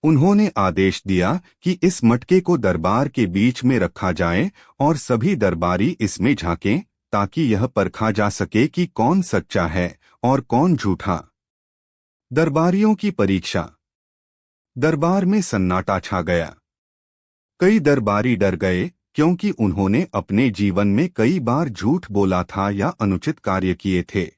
उन्होंने आदेश दिया कि इस मटके को दरबार के बीच में रखा जाए और सभी दरबारी इसमें झांकें, ताकि यह परखा जा सके कि कौन सच्चा है और कौन झूठा। दरबारियों की परीक्षा। दरबार में सन्नाटा छा गया। कई दरबारी डर गए क्योंकि उन्होंने अपने जीवन में कई बार झूठ बोला था या अनुचित कार्य किए थे।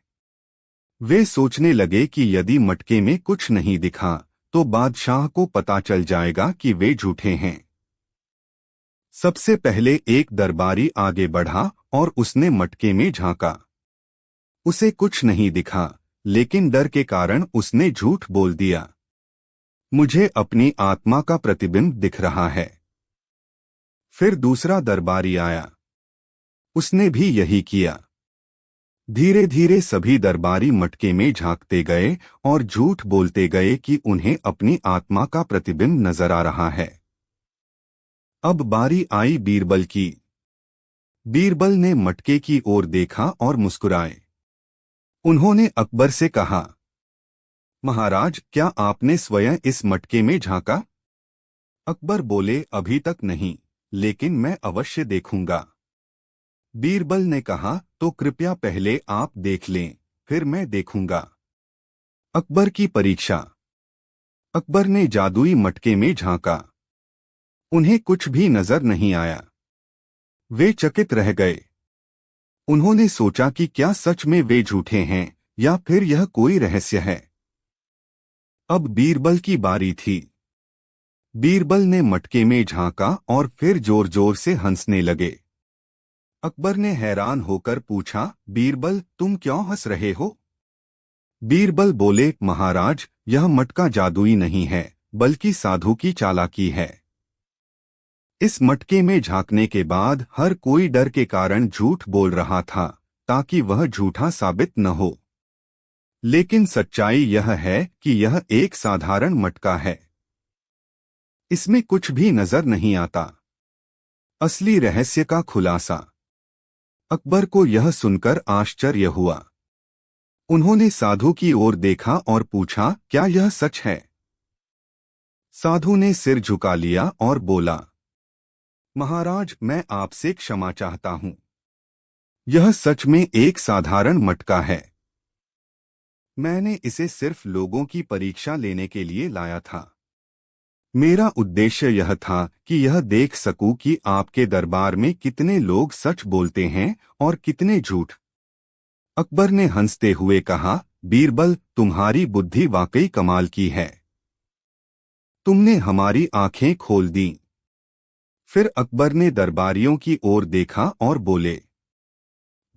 वे सोचने लगे कि यदि मटके में कुछ नहीं दिखा तो बादशाह को पता चल जाएगा कि वे झूठे हैं। सबसे पहले एक दरबारी आगे बढ़ा और उसने मटके में झांका। उसे कुछ नहीं दिखा, लेकिन डर के कारण उसने झूठ बोल दिया। मुझे अपनी आत्मा का प्रतिबिंब दिख रहा है। फिर दूसरा दरबारी आया। उसने भी यही किया। धीरे धीरे सभी दरबारी मटके में झांकते गए और झूठ बोलते गए कि उन्हें अपनी आत्मा का प्रतिबिंब नजर आ रहा है। अब बारी आई बीरबल की। बीरबल ने मटके की ओर देखा और मुस्कुराए। उन्होंने अकबर से कहा, महाराज, क्या आपने स्वयं इस मटके में झांका? अकबर बोले, अभी तक नहीं, लेकिन मैं अवश्य देखूंगा। बीरबल ने कहा, तो कृपया पहले आप देख लें, फिर मैं देखूंगा। अकबर की परीक्षा। अकबर ने जादुई मटके में झांका। उन्हें कुछ भी नजर नहीं आया। वे चकित रह गए। उन्होंने सोचा कि क्या सच में वे झूठे हैं या फिर यह कोई रहस्य है। अब बीरबल की बारी थी। बीरबल ने मटके में झांका और फिर जोर जोर से हंसने लगे। अकबर ने हैरान होकर पूछा, बीरबल तुम क्यों हंस रहे हो? बीरबल बोले, महाराज यह मटका जादुई नहीं है, बल्कि साधु की चालाकी है। इस मटके में झांकने के बाद हर कोई डर के कारण झूठ बोल रहा था, ताकि वह झूठा साबित न हो। लेकिन सच्चाई यह है कि यह एक साधारण मटका है। इसमें कुछ भी नजर नहीं आता। असली रहस्य का खुलासा। अकबर को यह सुनकर आश्चर्य हुआ। उन्होंने साधु की ओर देखा और पूछा, क्या यह सच है? साधु ने सिर झुका लिया और बोला, महाराज मैं आपसे क्षमा चाहता हूं। यह सच में एक साधारण मटका है। मैंने इसे सिर्फ लोगों की परीक्षा लेने के लिए लाया था। मेरा उद्देश्य यह था कि यह देख सकूं कि आपके दरबार में कितने लोग सच बोलते हैं और कितने झूठ। अकबर ने हंसते हुए कहा, बीरबल तुम्हारी बुद्धि वाकई कमाल की है। तुमने हमारी आंखें खोल दी। फिर अकबर ने दरबारियों की ओर देखा और बोले,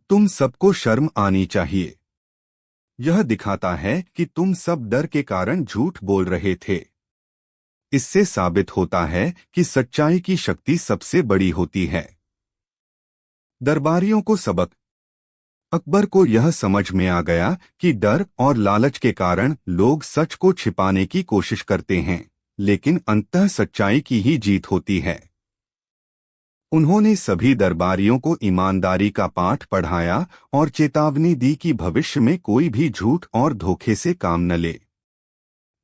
तुम सबको शर्म आनी चाहिए। यह दिखाता है कि तुम सब डर के कारण झूठ बोल रहे थे। इससे साबित होता है कि सच्चाई की शक्ति सबसे बड़ी होती है। दरबारियों को सबक। अकबर को यह समझ में आ गया कि डर और लालच के कारण लोग सच को छिपाने की कोशिश करते हैं, लेकिन अंततः सच्चाई की ही जीत होती है। उन्होंने सभी दरबारियों को ईमानदारी का पाठ पढ़ाया और चेतावनी दी कि भविष्य में कोई भी झूठ और धोखे से काम न ले।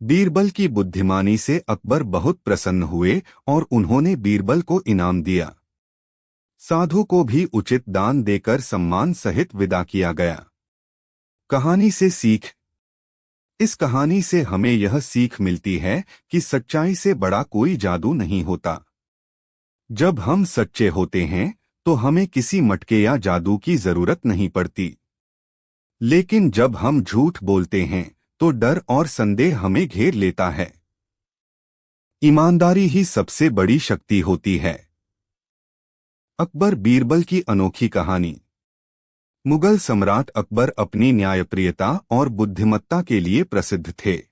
बीरबल की बुद्धिमानी से अकबर बहुत प्रसन्न हुए और उन्होंने बीरबल को इनाम दिया। साधु को भी उचित दान देकर सम्मान सहित विदा किया गया। कहानी से सीख। इस कहानी से हमें यह सीख मिलती है कि सच्चाई से बड़ा कोई जादू नहीं होता। जब हम सच्चे होते हैं तो हमें किसी मटके या जादू की जरूरत नहीं पड़ती। लेकिन जब हम झूठ बोलते हैं तो डर और संदेह हमें घेर लेता है। ईमानदारी ही सबसे बड़ी शक्ति होती है। अकबर बीरबल की अनोखी कहानी। मुगल सम्राट अकबर अपनी न्यायप्रियता और बुद्धिमत्ता के लिए प्रसिद्ध थे।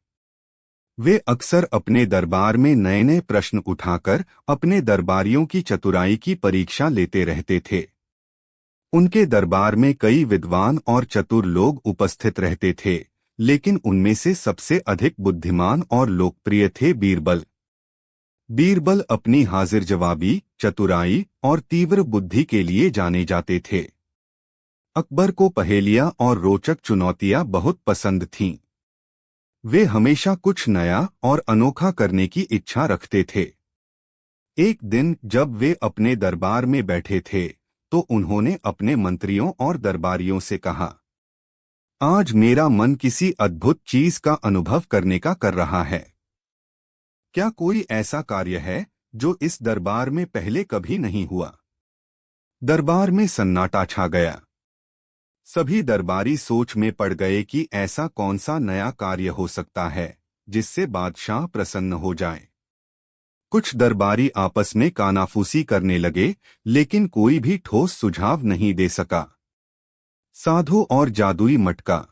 वे अक्सर अपने दरबार में नए नए प्रश्न उठाकर अपने दरबारियों की चतुराई की परीक्षा लेते रहते थे। उनके दरबार में कई विद्वान और चतुर लोग उपस्थित रहते थे, लेकिन उनमें से सबसे अधिक बुद्धिमान और लोकप्रिय थे बीरबल। बीरबल अपनी हाजिर जवाबी, चतुराई और तीव्र बुद्धि के लिए जाने जाते थे। अकबर को पहेलियां और रोचक चुनौतियां बहुत पसंद थीं। वे हमेशा कुछ नया और अनोखा करने की इच्छा रखते थे। एक दिन जब वे अपने दरबार में बैठे थे तो उन्होंने अपने मंत्रियों और दरबारियों से कहा, आज मेरा मन किसी अद्भुत चीज का अनुभव करने का कर रहा है। क्या कोई ऐसा कार्य है जो इस दरबार में पहले कभी नहीं हुआ? दरबार में सन्नाटा छा गया। सभी दरबारी सोच में पड़ गए कि ऐसा कौन सा नया कार्य हो सकता है जिससे बादशाह प्रसन्न हो जाए। कुछ दरबारी आपस में कानाफूसी करने लगे, लेकिन कोई भी ठोस सुझाव नहीं दे सका। साधु और जादुई मटका।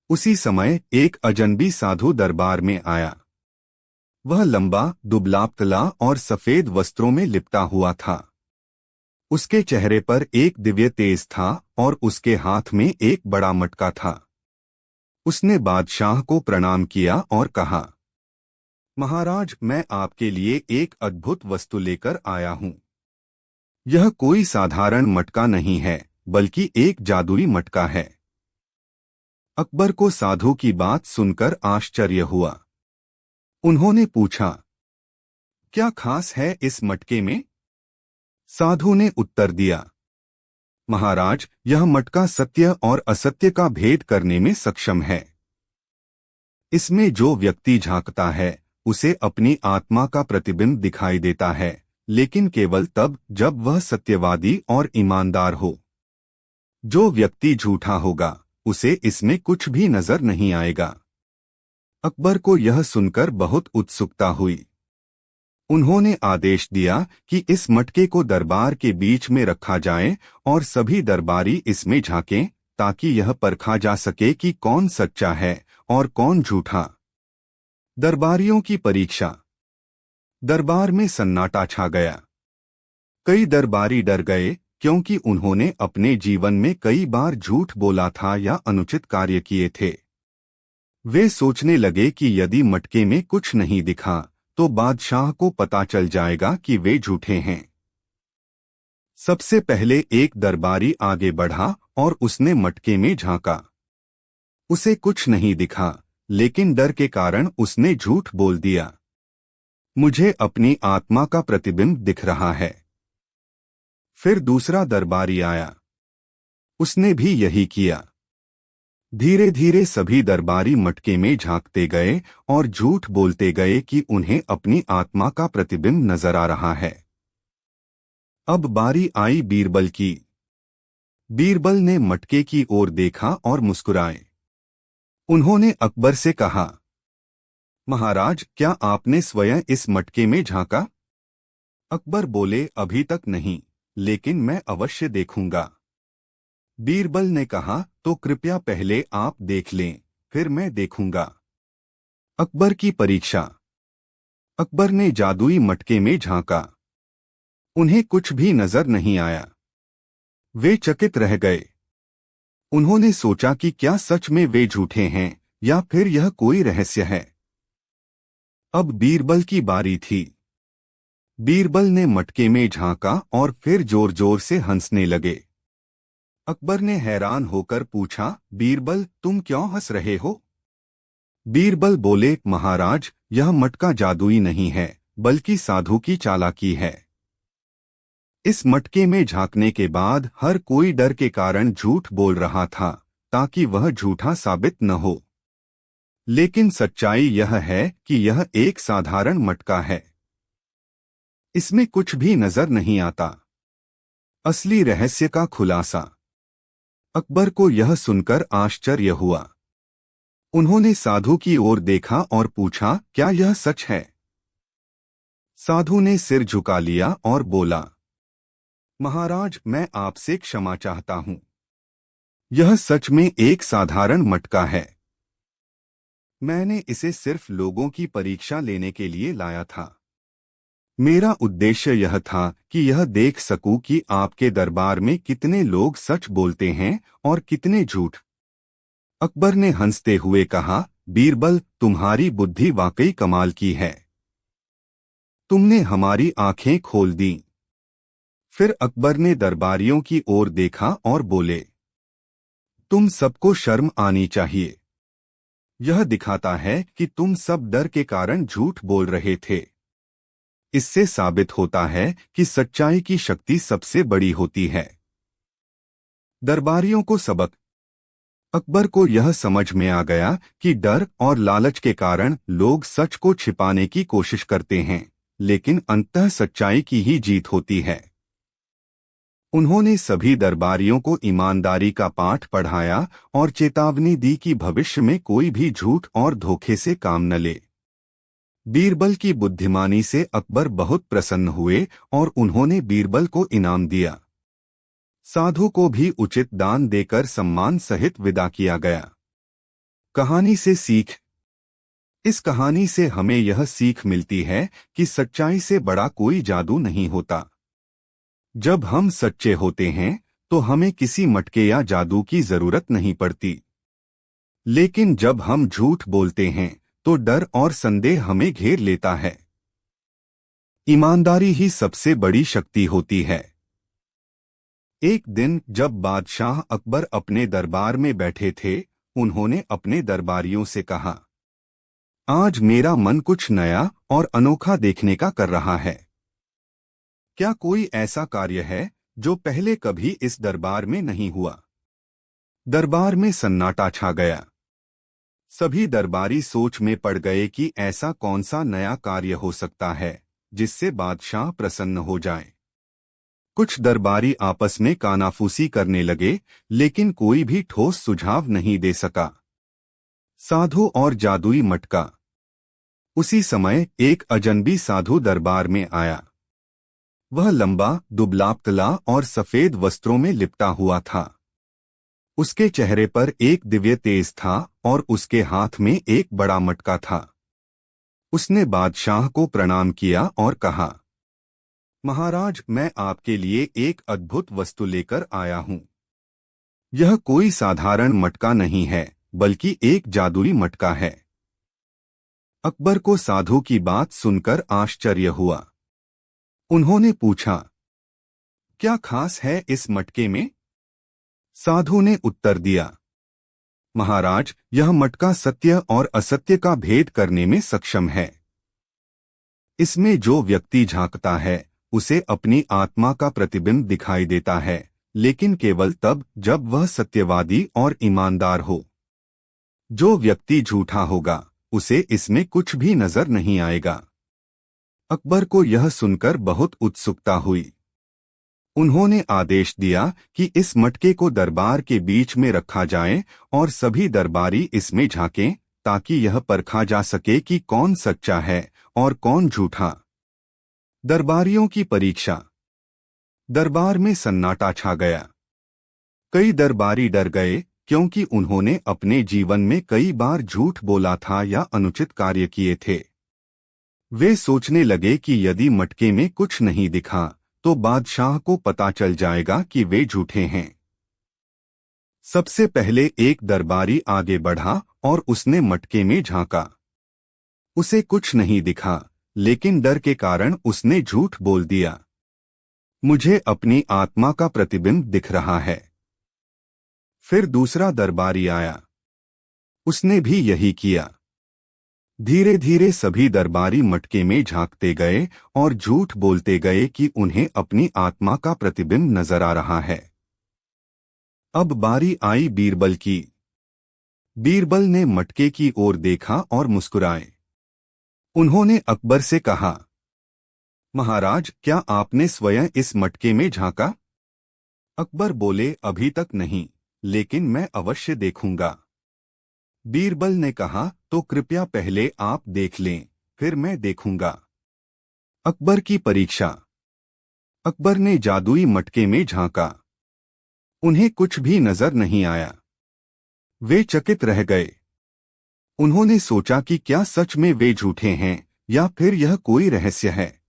उसी समय एक अजनबी साधु दरबार में आया। वह लंबा, दुबला-पतला और सफेद वस्त्रों में लिपटा हुआ था। उसके चेहरे पर एक दिव्य तेज था और उसके हाथ में एक बड़ा मटका था। उसने बादशाह को प्रणाम किया और कहा, महाराज मैं आपके लिए एक अद्भुत वस्तु लेकर आया हूं। यह कोई साधारण मटका नहीं है, बल्कि एक जादुई मटका है। अकबर को साधु की बात सुनकर आश्चर्य हुआ। उन्होंने पूछा, क्या खास है इस मटके में? साधु ने उत्तर दिया, महाराज, यह मटका सत्य और असत्य का भेद करने में सक्षम है। इसमें जो व्यक्ति झांकता है उसे अपनी आत्मा का प्रतिबिंब दिखाई देता है, लेकिन केवल तब जब वह सत्यवादी और ईमानदार हो। जो व्यक्ति झूठा होगा उसे इसमें कुछ भी नजर नहीं आएगा। अकबर को यह सुनकर बहुत उत्सुकता हुई। उन्होंने आदेश दिया कि इस मटके को दरबार के बीच में रखा जाए और सभी दरबारी इसमें झांकें, ताकि यह परखा जा सके कि कौन सच्चा है और कौन झूठा। दरबारियों की परीक्षा। दरबार में सन्नाटा छा गया। कई दरबारी डर गए, क्योंकि उन्होंने अपने जीवन में कई बार झूठ बोला था या अनुचित कार्य किए थे। वे सोचने लगे कि यदि मटके में कुछ नहीं दिखा तो बादशाह को पता चल जाएगा कि वे झूठे हैं। सबसे पहले एक दरबारी आगे बढ़ा और उसने मटके में झांका। उसे कुछ नहीं दिखा, लेकिन डर के कारण उसने झूठ बोल दिया। मुझे अपनी आत्मा का प्रतिबिंब दिख रहा है। फिर दूसरा दरबारी आया। उसने भी यही किया। धीरे धीरे सभी दरबारी मटके में झांकते गए और झूठ बोलते गए कि उन्हें अपनी आत्मा का प्रतिबिंब नजर आ रहा है। अब बारी आई बीरबल की। बीरबल ने मटके की ओर देखा और मुस्कुराए। उन्होंने अकबर से कहा, महाराज, क्या आपने स्वयं इस मटके में झांका? अकबर बोले, अभी तक नहीं, लेकिन मैं अवश्य देखूंगा। बीरबल ने कहा, तो कृपया पहले आप देख लें, फिर मैं देखूंगा। अकबर की परीक्षा। अकबर ने जादुई मटके में झांका। उन्हें कुछ भी नजर नहीं आया। वे चकित रह गए। उन्होंने सोचा कि क्या सच में वे झूठे हैं या फिर यह कोई रहस्य है। अब बीरबल की बारी थी। बीरबल ने मटके में झांका और फिर जोर जोर से हंसने लगे। अकबर ने हैरान होकर पूछा, बीरबल, तुम क्यों हंस रहे हो? बीरबल बोले, महाराज, यह मटका जादुई नहीं है, बल्कि साधु की चालाकी है। इस मटके में झांकने के बाद हर कोई डर के कारण झूठ बोल रहा था, ताकि वह झूठा साबित न हो। लेकिन सच्चाई यह है कि यह एक साधारण मटका है। इसमें कुछ भी नजर नहीं आता। असली रहस्य का खुलासा। अकबर को यह सुनकर आश्चर्य हुआ। उन्होंने साधु की ओर देखा और पूछा, क्या यह सच है? साधु ने सिर झुका लिया और बोला, महाराज, मैं आपसे क्षमा चाहता हूं। यह सच में एक साधारण मटका है। मैंने इसे सिर्फ लोगों की परीक्षा लेने के लिए लाया था। मेरा उद्देश्य यह था कि यह देख सकूं कि आपके दरबार में कितने लोग सच बोलते हैं और कितने झूठ। अकबर ने हंसते हुए कहा, बीरबल, तुम्हारी बुद्धि वाकई कमाल की है। तुमने हमारी आंखें खोल दी। फिर अकबर ने दरबारियों की ओर देखा और बोले, तुम सबको शर्म आनी चाहिए। यह दिखाता है कि तुम सब डर के कारण झूठ बोल रहे थे। इससे साबित होता है कि सच्चाई की शक्ति सबसे बड़ी होती है। दरबारियों को सबक। अकबर को यह समझ में आ गया कि डर और लालच के कारण लोग सच को छिपाने की कोशिश करते हैं, लेकिन अंततः सच्चाई की ही जीत होती है। उन्होंने सभी दरबारियों को ईमानदारी का पाठ पढ़ाया और चेतावनी दी कि भविष्य में कोई भी झूठ और धोखे से काम न ले। बीरबल की बुद्धिमानी से अकबर बहुत प्रसन्न हुए और उन्होंने बीरबल को इनाम दिया। साधु को भी उचित दान देकर सम्मान सहित विदा किया गया। कहानी से सीख। इस कहानी से हमें यह सीख मिलती है कि सच्चाई से बड़ा कोई जादू नहीं होता। जब हम सच्चे होते हैं तो हमें किसी मटके या जादू की जरूरत नहीं पड़ती। लेकिन जब हम झूठ बोलते हैं तो डर और संदेह हमें घेर लेता है। ईमानदारी ही सबसे बड़ी शक्ति होती है। एक दिन जब बादशाह अकबर अपने दरबार में बैठे थे, उन्होंने अपने दरबारियों से कहा, आज मेरा मन कुछ नया और अनोखा देखने का कर रहा है। क्या कोई ऐसा कार्य है जो पहले कभी इस दरबार में नहीं हुआ। दरबार में सन्नाटा छा गया। सभी दरबारी सोच में पड़ गए कि ऐसा कौन सा नया कार्य हो सकता है जिससे बादशाह प्रसन्न हो जाए। कुछ दरबारी आपस में कानाफूसी करने लगे, लेकिन कोई भी ठोस सुझाव नहीं दे सका। साधु और जादुई मटका। उसी समय एक अजनबी साधु दरबार में आया। वह लंबा, दुबला-पतला और सफेद वस्त्रों में लिपटा हुआ था। उसके चेहरे पर एक दिव्य तेज था और उसके हाथ में एक बड़ा मटका था। उसने बादशाह को प्रणाम किया और कहा, महाराज, मैं आपके लिए एक अद्भुत वस्तु लेकर आया हूं। यह कोई साधारण मटका नहीं है, बल्कि एक जादुई मटका है। अकबर को साधु की बात सुनकर आश्चर्य हुआ। उन्होंने पूछा, क्या खास है इस मटके में? साधु ने उत्तर दिया, महाराज, यह मटका सत्य और असत्य का भेद करने में सक्षम है। इसमें जो व्यक्ति झांकता है उसे अपनी आत्मा का प्रतिबिंब दिखाई देता है, लेकिन केवल तब जब वह सत्यवादी और ईमानदार हो। जो व्यक्ति झूठा होगा उसे इसमें कुछ भी नजर नहीं आएगा। अकबर को यह सुनकर बहुत उत्सुकता हुई। उन्होंने आदेश दिया कि इस मटके को दरबार के बीच में रखा जाए और सभी दरबारी इसमें झांकें, ताकि यह परखा जा सके कि कौन सच्चा है और कौन झूठा। दरबारियों की परीक्षा। दरबार में सन्नाटा छा गया। कई दरबारी डर गए, क्योंकि उन्होंने अपने जीवन में कई बार झूठ बोला था या अनुचित कार्य किए थे। वे सोचने लगे कि यदि मटके में कुछ नहीं दिखा तो बादशाह को पता चल जाएगा कि वे झूठे हैं। सबसे पहले एक दरबारी आगे बढ़ा और उसने मटके में झांका। उसे कुछ नहीं दिखा, लेकिन डर के कारण उसने झूठ बोल दिया, मुझे अपनी आत्मा का प्रतिबिंब दिख रहा है। फिर दूसरा दरबारी आया। उसने भी यही किया। धीरे धीरे सभी दरबारी मटके में झांकते गए और झूठ बोलते गए कि उन्हें अपनी आत्मा का प्रतिबिंब नजर आ रहा है। अब बारी आई बीरबल की। बीरबल ने मटके की ओर देखा और मुस्कुराए। उन्होंने अकबर से कहा, महाराज, क्या आपने स्वयं इस मटके में झांका? अकबर बोले, अभी तक नहीं, लेकिन मैं अवश्य देखूंगा। बीरबल ने कहा, तो कृपया पहले आप देख लें, फिर मैं देखूंगा। अकबर की परीक्षा। अकबर ने जादुई मटके में झांका। उन्हें कुछ भी नजर नहीं आया। वे चकित रह गए। उन्होंने सोचा कि क्या सच में वे झूठे हैं या फिर यह कोई रहस्य है।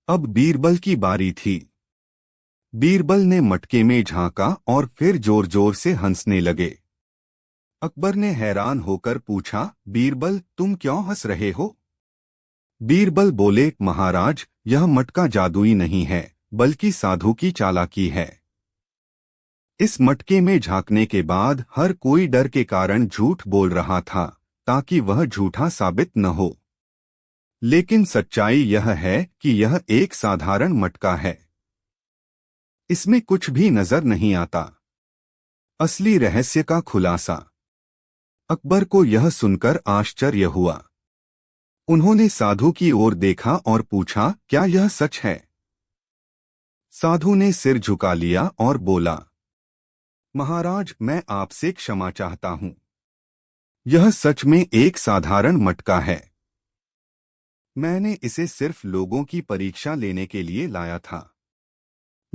अब बीरबल की बारी थी। बीरबल ने मटके में झांका और फिर जोर जोर से हंसने लगे। अकबर ने हैरान होकर पूछा, बीरबल, तुम क्यों हंस रहे हो? बीरबल बोले, महाराज, यह मटका जादुई नहीं है, बल्कि साधु की चालाकी है। इस मटके में झांकने के बाद हर कोई डर के कारण झूठ बोल रहा था, ताकि वह झूठा साबित न हो। लेकिन सच्चाई यह है कि यह एक साधारण मटका है। इसमें कुछ भी नजर नहीं आता। असली रहस्य का खुलासा। अकबर को यह सुनकर आश्चर्य हुआ। उन्होंने साधु की ओर देखा और पूछा, क्या यह सच है? साधु ने सिर झुका लिया और बोला, महाराज, मैं आपसे क्षमा चाहता हूं। यह सच में एक साधारण मटका है। मैंने इसे सिर्फ लोगों की परीक्षा लेने के लिए लाया था।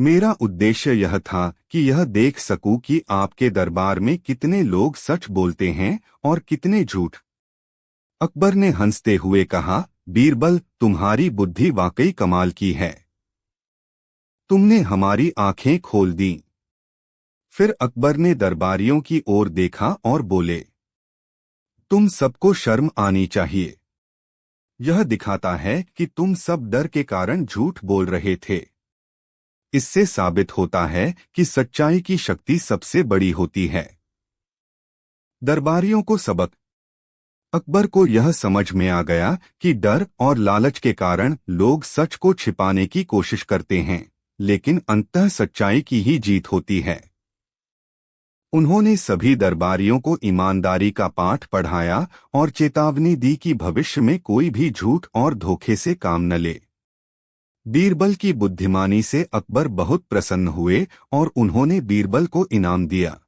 मेरा उद्देश्य यह था कि यह देख सकूं कि आपके दरबार में कितने लोग सच बोलते हैं और कितने झूठ। अकबर ने हंसते हुए कहा, बीरबल, तुम्हारी बुद्धि वाकई कमाल की है। तुमने हमारी आंखें खोल दी। फिर अकबर ने दरबारियों की ओर देखा और बोले, तुम सबको शर्म आनी चाहिए। यह दिखाता है कि तुम सब डर के कारण झूठ बोल रहे थे। इससे साबित होता है कि सच्चाई की शक्ति सबसे बड़ी होती है। दरबारियों को सबक। अकबर को यह समझ में आ गया कि डर और लालच के कारण लोग सच को छिपाने की कोशिश करते हैं, लेकिन अंततः सच्चाई की ही जीत होती है। उन्होंने सभी दरबारियों को ईमानदारी का पाठ पढ़ाया और चेतावनी दी कि भविष्य में कोई भी झूठ और धोखे से काम न ले। बीरबल की बुद्धिमानी से अकबर बहुत प्रसन्न हुए और उन्होंने बीरबल को इनाम दिया।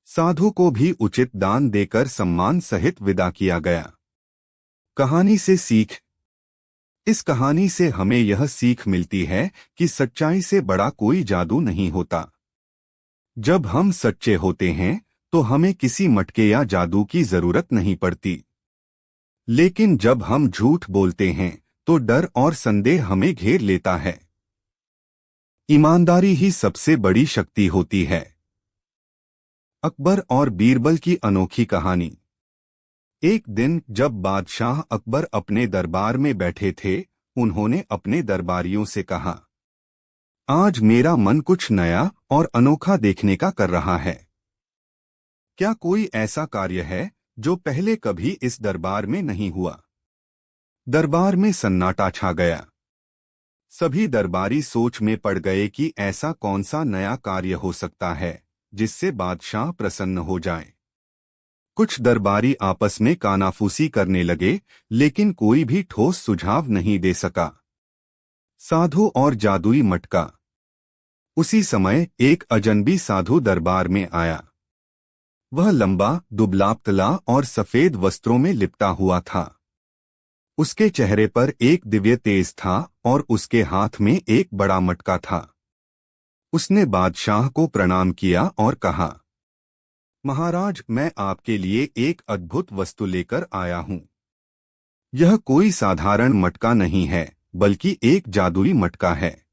साधु को भी उचित दान देकर सम्मान सहित विदा किया गया। कहानी से सीख। इस कहानी से हमें यह सीख मिलती है कि सच्चाई से बड़ा कोई जादू नहीं होता। जब हम सच्चे होते हैं तो हमें किसी मटके या जादू की जरूरत नहीं पड़ती। लेकिन जब हम झूठ बोलते हैं तो डर और संदेह हमें घेर लेता है। ईमानदारी ही सबसे बड़ी शक्ति होती है। अकबर और बीरबल की अनोखी कहानी। एक दिन जब बादशाह अकबर अपने दरबार में बैठे थे, उन्होंने अपने दरबारियों से कहा, आज मेरा मन कुछ नया और अनोखा देखने का कर रहा है। क्या कोई ऐसा कार्य है जो पहले कभी इस दरबार में नहीं हुआ? दरबार में सन्नाटा छा गया। सभी दरबारी सोच में पड़ गए कि ऐसा कौन सा नया कार्य हो सकता है जिससे बादशाह प्रसन्न हो जाए। कुछ दरबारी आपस में कानाफूसी करने लगे, लेकिन कोई भी ठोस सुझाव नहीं दे सका। साधु और जादुई मटका। उसी समय एक अजनबी साधु दरबार में आया। वह लंबा, दुबला-पतला और सफेद वस्त्रों में लिपटा हुआ था। उसके चेहरे पर एक दिव्य तेज था और उसके हाथ में एक बड़ा मटका था। उसने बादशाह को प्रणाम किया और कहा, महाराज, मैं आपके लिए एक अद्भुत वस्तु लेकर आया हूं। यह कोई साधारण मटका नहीं है, बल्कि एक जादुई मटका है।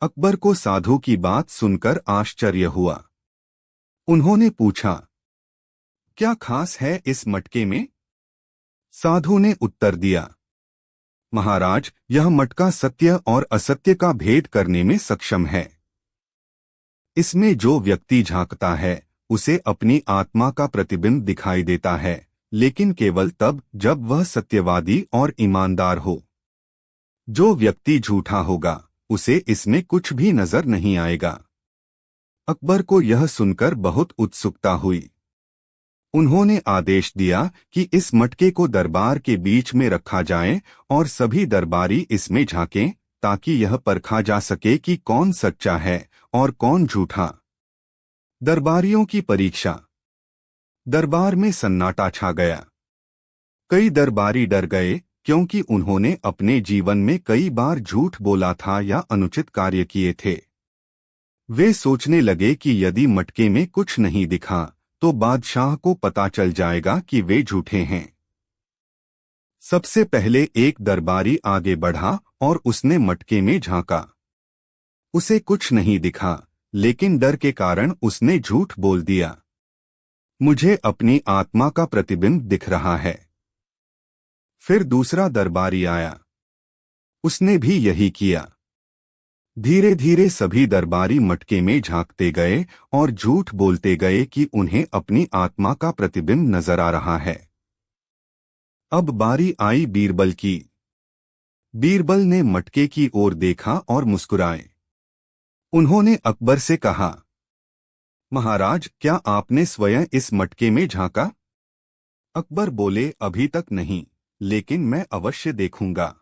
अकबर को साधु की बात सुनकर आश्चर्य हुआ। उन्होंने पूछा, क्या खास है इस मटके में? साधु ने उत्तर दिया, महाराज, यह मटका सत्य और असत्य का भेद करने में सक्षम है। इसमें जो व्यक्ति झांकता है उसे अपनी आत्मा का प्रतिबिंब दिखाई देता है, लेकिन केवल तब जब वह सत्यवादी और ईमानदार हो। जो व्यक्ति झूठा होगा उसे इसमें कुछ भी नजर नहीं आएगा। अकबर को यह सुनकर बहुत उत्सुकता हुई। उन्होंने आदेश दिया कि इस मटके को दरबार के बीच में रखा जाए और सभी दरबारी इसमें झांकें, ताकि यह परखा जा सके कि कौन सच्चा है और कौन झूठा। दरबारियों की परीक्षा। दरबार में सन्नाटा छा गया। कई दरबारी डर गए, क्योंकि उन्होंने अपने जीवन में कई बार झूठ बोला था या अनुचित कार्य किए थे। वे सोचने लगे कि यदि मटके में कुछ नहीं दिखा तो बादशाह को पता चल जाएगा कि वे झूठे हैं। सबसे पहले एक दरबारी आगे बढ़ा और उसने मटके में झांका। उसे कुछ नहीं दिखा, लेकिन डर के कारण उसने झूठ बोल दिया। मुझे अपनी आत्मा का प्रतिबिंब दिख रहा है। फिर दूसरा दरबारी आया। उसने भी यही किया। धीरे धीरे सभी दरबारी मटके में झांकते गए और झूठ बोलते गए कि उन्हें अपनी आत्मा का प्रतिबिंब नजर आ रहा है। अब बारी आई बीरबल की। बीरबल ने मटके की ओर देखा और मुस्कुराए। उन्होंने अकबर से कहा, महाराज, क्या आपने स्वयं इस मटके में झांका? अकबर बोले, अभी तक नहीं, लेकिन मैं अवश्य देखूंगा।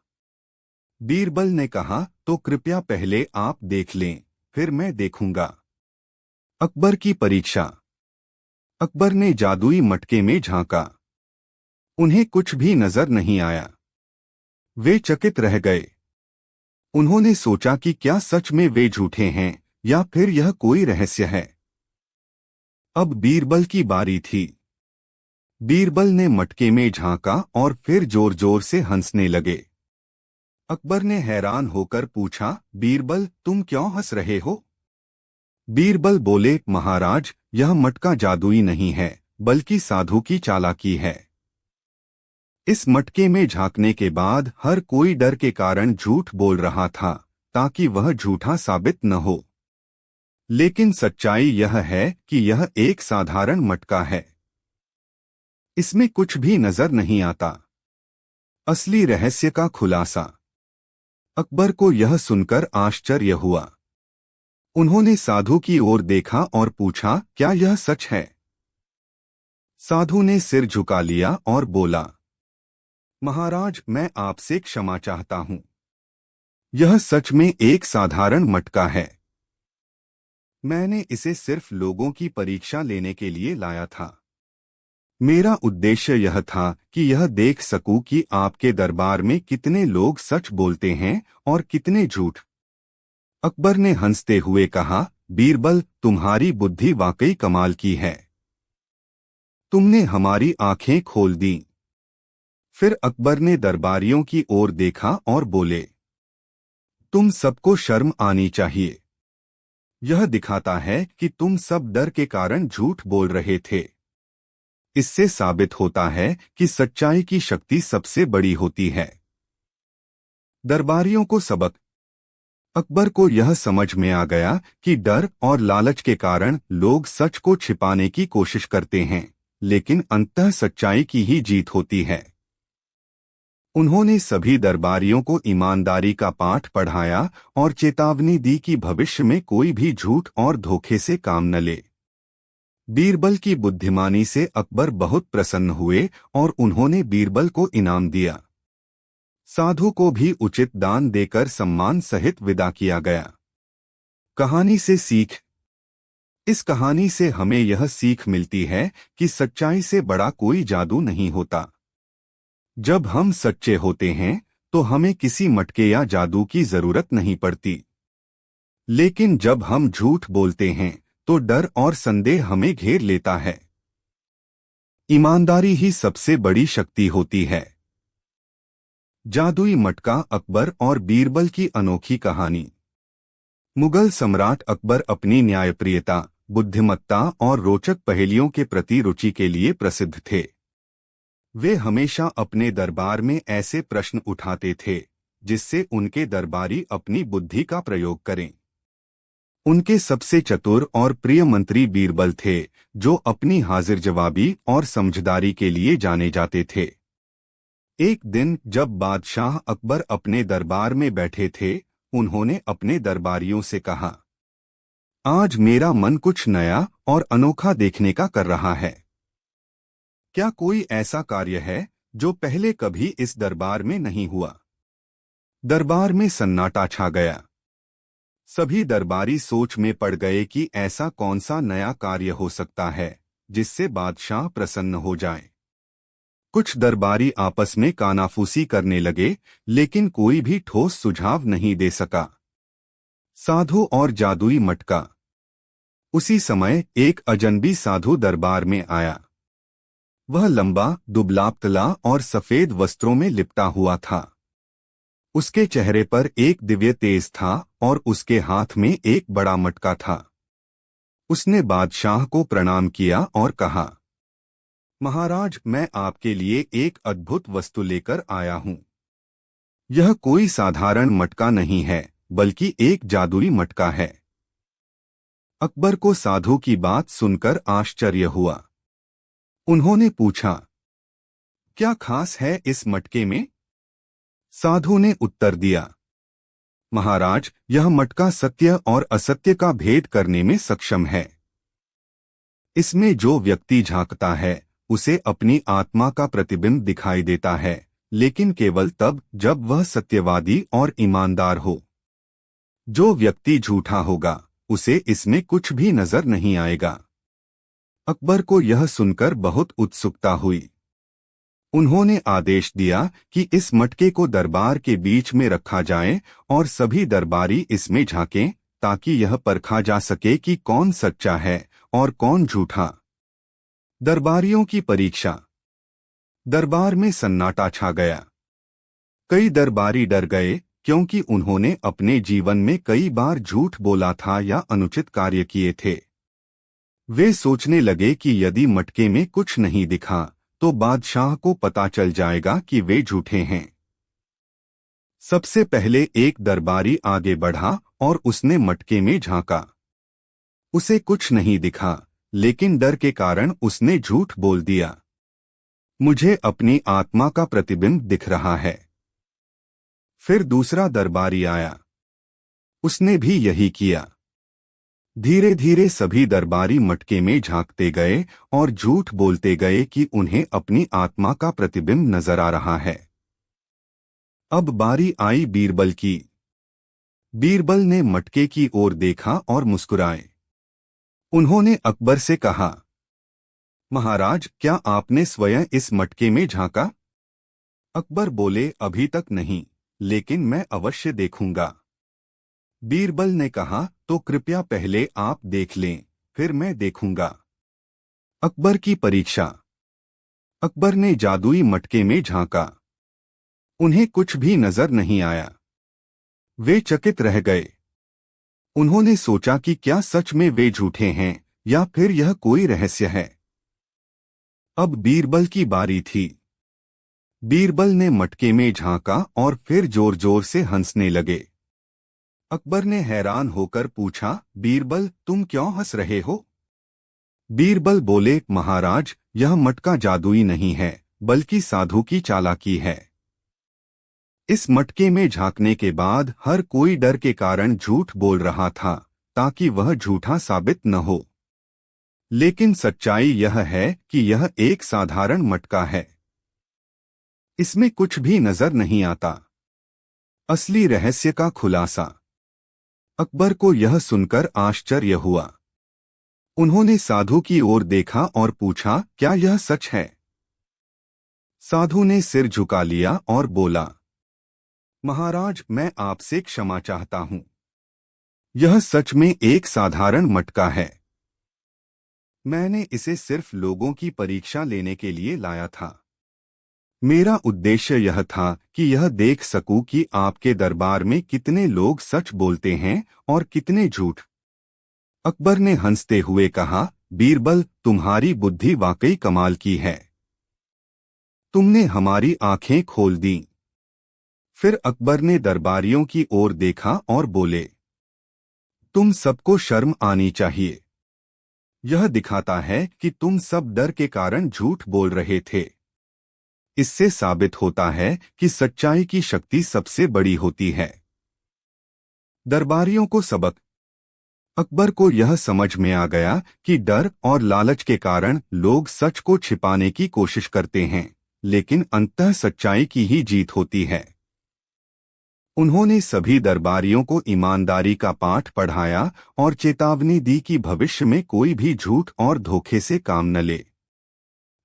बीरबल ने कहा, तो कृपया पहले आप देख लें, फिर मैं देखूंगा। अकबर की परीक्षा। अकबर ने जादुई मटके में झांका। उन्हें कुछ भी नजर नहीं आया। वे चकित रह गए। उन्होंने सोचा कि क्या सच में वे झूठे हैं या फिर यह कोई रहस्य है। अब बीरबल की बारी थी। बीरबल ने मटके में झांका और फिर जोर जोर से हंसने लगे। अकबर ने हैरान होकर पूछा, बीरबल, तुम क्यों हंस रहे हो? बीरबल बोले, महाराज, यह मटका जादुई नहीं है, बल्कि साधु की चालाकी है। इस मटके में झांकने के बाद हर कोई डर के कारण झूठ बोल रहा था, ताकि वह झूठा साबित न हो। लेकिन सच्चाई यह है कि यह एक साधारण मटका है। इसमें कुछ भी नजर नहीं आता। असली रहस्य का खुलासा। अकबर को यह सुनकर आश्चर्य हुआ। उन्होंने साधु की ओर देखा और पूछा, क्या यह सच है? साधु ने सिर झुका लिया और बोला, महाराज, मैं आपसे क्षमा चाहता हूं। यह सच में एक साधारण मटका है। मैंने इसे सिर्फ लोगों की परीक्षा लेने के लिए लाया था। मेरा उद्देश्य यह था कि यह देख सकूं कि आपके दरबार में कितने लोग सच बोलते हैं और कितने झूठ। अकबर ने हंसते हुए कहा, बीरबल, तुम्हारी बुद्धि वाकई कमाल की है। तुमने हमारी आंखें खोल दी। फिर अकबर ने दरबारियों की ओर देखा और बोले, तुम सबको शर्म आनी चाहिए। यह दिखाता है कि तुम सब डर के कारण झूठ बोल रहे थे। इससे साबित होता है कि सच्चाई की शक्ति सबसे बड़ी होती है। दरबारियों को सबक। अकबर को यह समझ में आ गया कि डर और लालच के कारण लोग सच को छिपाने की कोशिश करते हैं, लेकिन अंततः सच्चाई की ही जीत होती है। उन्होंने सभी दरबारियों को ईमानदारी का पाठ पढ़ाया और चेतावनी दी कि भविष्य में कोई भी झूठ और धोखे से काम न ले। बीरबल की बुद्धिमानी से अकबर बहुत प्रसन्न हुए और उन्होंने बीरबल को इनाम दिया। साधु को भी उचित दान देकर सम्मान सहित विदा किया गया। कहानी से सीख। इस कहानी से हमें यह सीख मिलती है कि सच्चाई से बड़ा कोई जादू नहीं होता। जब हम सच्चे होते हैं तो हमें किसी मटके या जादू की जरूरत नहीं पड़ती। लेकिन जब हम झूठ बोलते हैं तो डर और संदेह हमें घेर लेता है। ईमानदारी ही सबसे बड़ी शक्ति होती है। जादुई मटका, अकबर और बीरबल की अनोखी कहानी। मुगल सम्राट अकबर अपनी न्यायप्रियता, बुद्धिमत्ता और रोचक पहेलियों के प्रति रुचि के लिए प्रसिद्ध थे। वे हमेशा अपने दरबार में ऐसे प्रश्न उठाते थे जिससे उनके दरबारी अपनी बुद्धि का प्रयोग करें। उनके सबसे चतुर और प्रिय मंत्री बीरबल थे, जो अपनी हाजिर जवाबी और समझदारी के लिए जाने जाते थे। एक दिन जब बादशाह अकबर अपने दरबार में बैठे थे, उन्होंने अपने दरबारियों से कहा, आज मेरा मन कुछ नया और अनोखा देखने का कर रहा है। क्या कोई ऐसा कार्य है जो पहले कभी इस दरबार में नहीं हुआ? दरबार में सन्नाटा छा गया। सभी दरबारी सोच में पड़ गए कि ऐसा कौन सा नया कार्य हो सकता है जिससे बादशाह प्रसन्न हो जाए। कुछ दरबारी आपस में कानाफूसी करने लगे, लेकिन कोई भी ठोस सुझाव नहीं दे सका। साधु और जादुई मटका। उसी समय एक अजनबी साधु दरबार में आया। वह लंबा, दुबला-पतला और सफेद वस्त्रों में लिपटा हुआ था। उसके चेहरे पर एक दिव्य तेज था और उसके हाथ में एक बड़ा मटका था। उसने बादशाह को प्रणाम किया और कहा, महाराज, मैं आपके लिए एक अद्भुत वस्तु लेकर आया हूं। यह कोई साधारण मटका नहीं है, बल्कि एक जादुई मटका है। अकबर को साधु की बात सुनकर आश्चर्य हुआ। उन्होंने पूछा, क्या खास है इस मटके में? साधु ने उत्तर दिया, महाराज, यह मटका सत्य और असत्य का भेद करने में सक्षम है। इसमें जो व्यक्ति झांकता है उसे अपनी आत्मा का प्रतिबिंब दिखाई देता है, लेकिन केवल तब जब वह सत्यवादी और ईमानदार हो। जो व्यक्ति झूठा होगा उसे इसमें कुछ भी नजर नहीं आएगा। अकबर को यह सुनकर बहुत उत्सुकता हुई। उन्होंने आदेश दिया कि इस मटके को दरबार के बीच में रखा जाए और सभी दरबारी इसमें झांकें, ताकि यह परखा जा सके कि कौन सच्चा है और कौन झूठा। दरबारियों की परीक्षा। दरबार में सन्नाटा छा गया। कई दरबारी डर गए, क्योंकि उन्होंने अपने जीवन में कई बार झूठ बोला था या अनुचित कार्य किए थे। वे सोचने लगे कि यदि मटके में कुछ नहीं दिखा तो बादशाह को पता चल जाएगा कि वे झूठे हैं। सबसे पहले एक दरबारी आगे बढ़ा और उसने मटके में झांका। उसे कुछ नहीं दिखा, लेकिन डर के कारण उसने झूठ बोल दिया। मुझे अपनी आत्मा का प्रतिबिंब दिख रहा है। फिर दूसरा दरबारी आया, उसने भी यही किया। धीरे धीरे सभी दरबारी मटके में झांकते गए और झूठ बोलते गए कि उन्हें अपनी आत्मा का प्रतिबिंब नजर आ रहा है। अब बारी आई बीरबल की। बीरबल ने मटके की ओर देखा और मुस्कुराए। उन्होंने अकबर से कहा, महाराज, क्या आपने स्वयं इस मटके में झांका? अकबर बोले, अभी तक नहीं, लेकिन मैं अवश्य देखूंगा। बीरबल ने कहा, तो कृपया पहले आप देख लें, फिर मैं देखूंगा। अकबर की परीक्षा। अकबर ने जादुई मटके में झांका। उन्हें कुछ भी नजर नहीं आया। वे चकित रह गए। उन्होंने सोचा कि क्या सच में वे झूठे हैं या फिर यह कोई रहस्य है। अब बीरबल की बारी थी। बीरबल ने मटके में झांका और फिर जोर जोर से हंसने लगे। अकबर ने हैरान होकर पूछा, बीरबल, तुम क्यों हंस रहे हो? बीरबल बोले, महाराज, यह मटका जादुई नहीं है, बल्कि साधु की चालाकी है। इस मटके में झांकने के बाद हर कोई डर के कारण झूठ बोल रहा था, ताकि वह झूठा साबित न हो। लेकिन सच्चाई यह है कि यह एक साधारण मटका है। इसमें कुछ भी नजर नहीं आता। असली रहस्य का खुलासा। अकबर को यह सुनकर आश्चर्य हुआ। उन्होंने साधु की ओर देखा और पूछा, क्या यह सच है? साधु ने सिर झुका लिया और बोला, महाराज, मैं आपसे क्षमा चाहता हूं। यह सच में एक साधारण मटका है। मैंने इसे सिर्फ लोगों की परीक्षा लेने के लिए लाया था। मेरा उद्देश्य यह था कि यह देख सकूं कि आपके दरबार में कितने लोग सच बोलते हैं और कितने झूठ। अकबर ने हंसते हुए कहा, बीरबल, तुम्हारी बुद्धि वाकई कमाल की है। तुमने हमारी आंखें खोल दी। फिर अकबर ने दरबारियों की ओर देखा और बोले, तुम सबको शर्म आनी चाहिए। यह दिखाता है कि तुम सब डर के कारण झूठ बोल रहे थे। इससे साबित होता है कि सच्चाई की शक्ति सबसे बड़ी होती है। दरबारियों को सबक। अकबर को यह समझ में आ गया कि डर और लालच के कारण लोग सच को छिपाने की कोशिश करते हैं, लेकिन अंततः सच्चाई की ही जीत होती है। उन्होंने सभी दरबारियों को ईमानदारी का पाठ पढ़ाया और चेतावनी दी कि भविष्य में कोई भी झूठ और धोखे से काम न ले।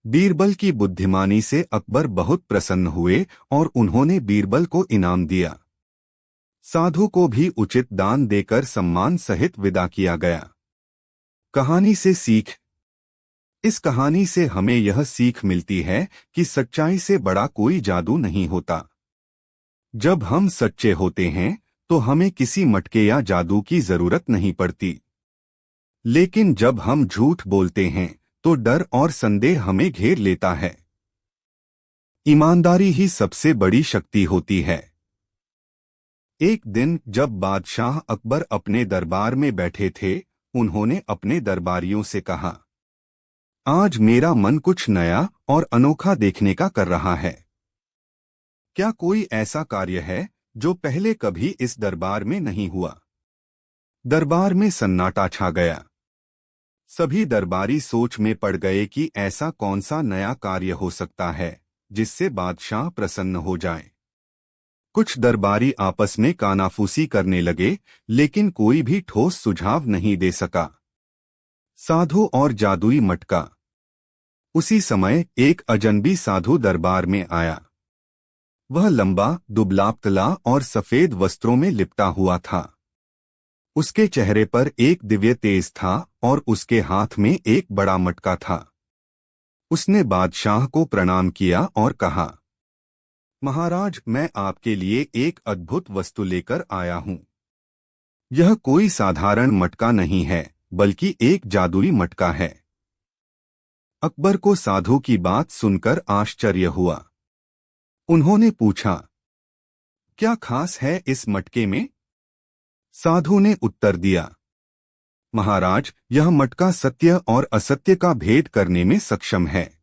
बीरबल की बुद्धिमानी से अकबर बहुत प्रसन्न हुए और उन्होंने बीरबल को इनाम दिया। साधु को भी उचित दान देकर सम्मान सहित विदा किया गया। कहानी से सीख। इस कहानी से हमें यह सीख मिलती है कि सच्चाई से बड़ा कोई जादू नहीं होता। जब हम सच्चे होते हैं तो हमें किसी मटके या जादू की जरूरत नहीं पड़ती। लेकिन जब हम झूठ बोलते हैं तो डर और संदेह हमें घेर लेता है। ईमानदारी ही सबसे बड़ी शक्ति होती है। एक दिन जब बादशाह अकबर अपने दरबार में बैठे थे, उन्होंने अपने दरबारियों से कहा, आज मेरा मन कुछ नया और अनोखा देखने का कर रहा है। क्या कोई ऐसा कार्य है जो पहले कभी इस दरबार में नहीं हुआ? दरबार में सन्नाटा छा गया। सभी दरबारी सोच में पड़ गए कि ऐसा कौन सा नया कार्य हो सकता है जिससे बादशाह प्रसन्न हो जाए। कुछ दरबारी आपस में कानाफूसी करने लगे, लेकिन कोई भी ठोस सुझाव नहीं दे सका। साधु और जादुई मटका। उसी समय एक अजनबी साधु दरबार में आया। वह लंबा, दुबला-पतला और सफेद वस्त्रों में लिपटा हुआ था। उसके चेहरे पर एक दिव्य तेज था और उसके हाथ में एक बड़ा मटका था। उसने बादशाह को प्रणाम किया और कहा, महाराज, मैं आपके लिए एक अद्भुत वस्तु लेकर आया हूं। यह कोई साधारण मटका नहीं है, बल्कि एक जादुई मटका है। अकबर को साधु की बात सुनकर आश्चर्य हुआ। उन्होंने पूछा, क्या खास है इस मटके में? साधु ने उत्तर दिया, महाराज, यह मटका सत्य और असत्य का भेद करने में सक्षम है।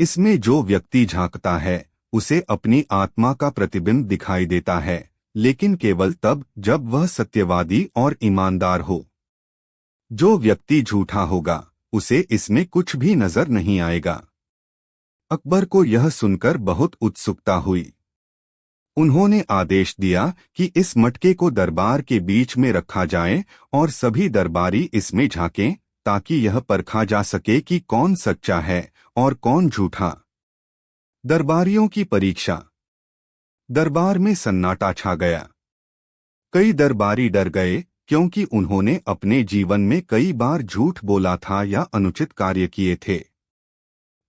इसमें जो व्यक्ति झांकता है उसे अपनी आत्मा का प्रतिबिंब दिखाई देता है, लेकिन केवल तब जब वह सत्यवादी और ईमानदार हो। जो व्यक्ति झूठा होगा उसे इसमें कुछ भी नजर नहीं आएगा। अकबर को यह सुनकर बहुत उत्सुकता हुई। उन्होंने आदेश दिया कि इस मटके को दरबार के बीच में रखा जाए और सभी दरबारी इसमें झांकें, ताकि यह परखा जा सके कि कौन सच्चा है और कौन झूठा। दरबारियों की परीक्षा। दरबार में सन्नाटा छा गया। कई दरबारी डर गए, क्योंकि उन्होंने अपने जीवन में कई बार झूठ बोला था या अनुचित कार्य किए थे।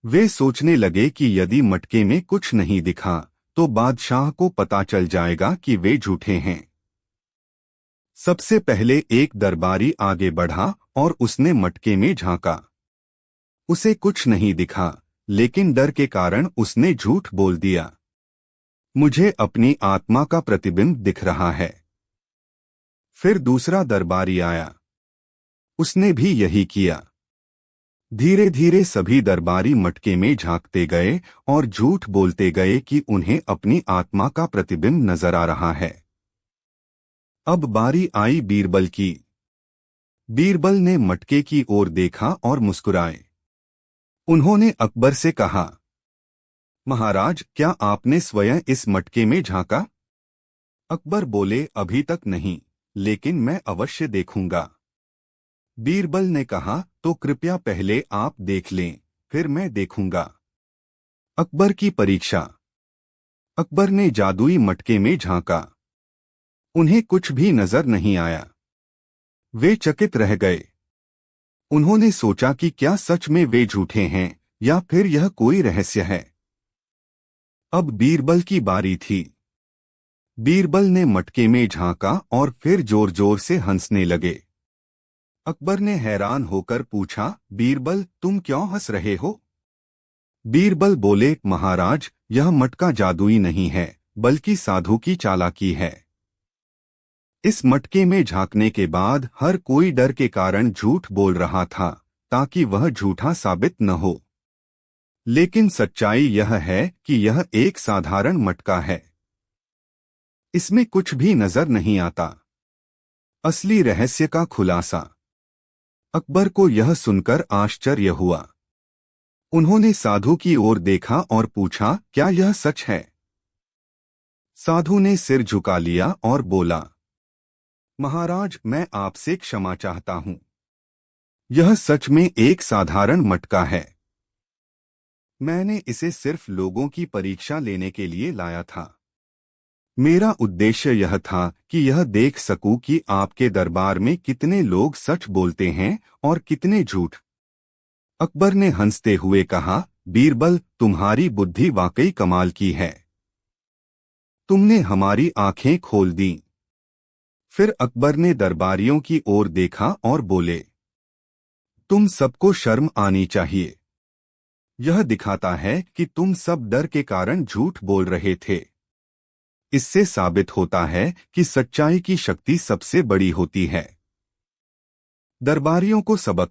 वे सोचने लगे कि यदि मटके में कुछ नहीं दिखा तो बादशाह को पता चल जाएगा कि वे झूठे हैं। सबसे पहले एक दरबारी आगे बढ़ा और उसने मटके में झांका। उसे कुछ नहीं दिखा, लेकिन डर के कारण उसने झूठ बोल दिया। मुझे अपनी आत्मा का प्रतिबिंब दिख रहा है। फिर दूसरा दरबारी आया। उसने भी यही किया। धीरे धीरे सभी दरबारी मटके में झांकते गए और झूठ बोलते गए कि उन्हें अपनी आत्मा का प्रतिबिंब नजर आ रहा है। अब बारी आई बीरबल की। बीरबल ने मटके की ओर देखा और मुस्कुराए। उन्होंने अकबर से कहा, महाराज, क्या आपने स्वयं इस मटके में झांका? अकबर बोले, अभी तक नहीं, लेकिन मैं अवश्य देखूंगा। बीरबल ने कहा, तो कृपया पहले आप देख लें, फिर मैं देखूंगा। अकबर की परीक्षा। अकबर ने जादुई मटके में झांका। उन्हें कुछ भी नजर नहीं आया। वे चकित रह गए। उन्होंने सोचा कि क्या सच में वे झूठे हैं या फिर यह कोई रहस्य है। अब बीरबल की बारी थी। बीरबल ने मटके में झांका और फिर जोर जोर से हंसने लगे। अकबर ने हैरान होकर पूछा, बीरबल, तुम क्यों हंस रहे हो? बीरबल बोले, महाराज, यह मटका जादुई नहीं है, बल्कि साधु की चालाकी है। इस मटके में झांकने के बाद हर कोई डर के कारण झूठ बोल रहा था, ताकि वह झूठा साबित न हो। लेकिन सच्चाई यह है कि यह एक साधारण मटका है। इसमें कुछ भी नजर नहीं आता। असली रहस्य का खुलासा। अकबर को यह सुनकर आश्चर्य हुआ। उन्होंने साधु की ओर देखा और पूछा, क्या यह सच है? साधु ने सिर झुका लिया और बोला, महाराज, मैं आपसे क्षमा चाहता हूं। यह सच में एक साधारण मटका है। मैंने इसे सिर्फ लोगों की परीक्षा लेने के लिए लाया था। मेरा उद्देश्य यह था कि यह देख सकूं कि आपके दरबार में कितने लोग सच बोलते हैं और कितने झूठ। अकबर ने हंसते हुए कहा, बीरबल, तुम्हारी बुद्धि वाकई कमाल की है। तुमने हमारी आंखें खोल दी। फिर अकबर ने दरबारियों की ओर देखा और बोले, तुम सबको शर्म आनी चाहिए। यह दिखाता है कि तुम सब डर के कारण झूठ बोल रहे थे। इससे साबित होता है कि सच्चाई की शक्ति सबसे बड़ी होती है। दरबारियों को सबक।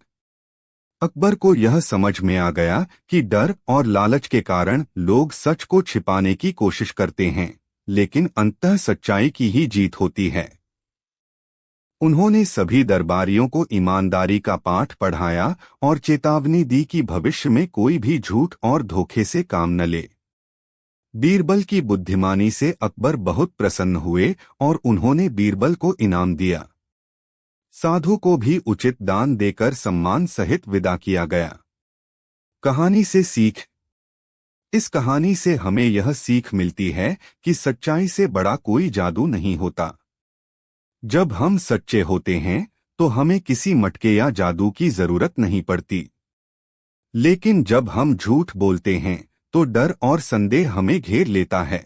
अकबर को यह समझ में आ गया कि डर और लालच के कारण लोग सच को छिपाने की कोशिश करते हैं, लेकिन अंततः सच्चाई की ही जीत होती है। उन्होंने सभी दरबारियों को ईमानदारी का पाठ पढ़ाया और चेतावनी दी कि भविष्य में कोई भी झूठ और धोखे से काम न ले। बीरबल की बुद्धिमानी से अकबर बहुत प्रसन्न हुए और उन्होंने बीरबल को इनाम दिया। साधु को भी उचित दान देकर सम्मान सहित विदा किया गया। कहानी से सीख। इस कहानी से हमें यह सीख मिलती है कि सच्चाई से बड़ा कोई जादू नहीं होता। जब हम सच्चे होते हैं तो हमें किसी मटके या जादू की जरूरत नहीं पड़ती। लेकिन जब हम झूठ बोलते हैं तो डर और संदेह हमें घेर लेता है।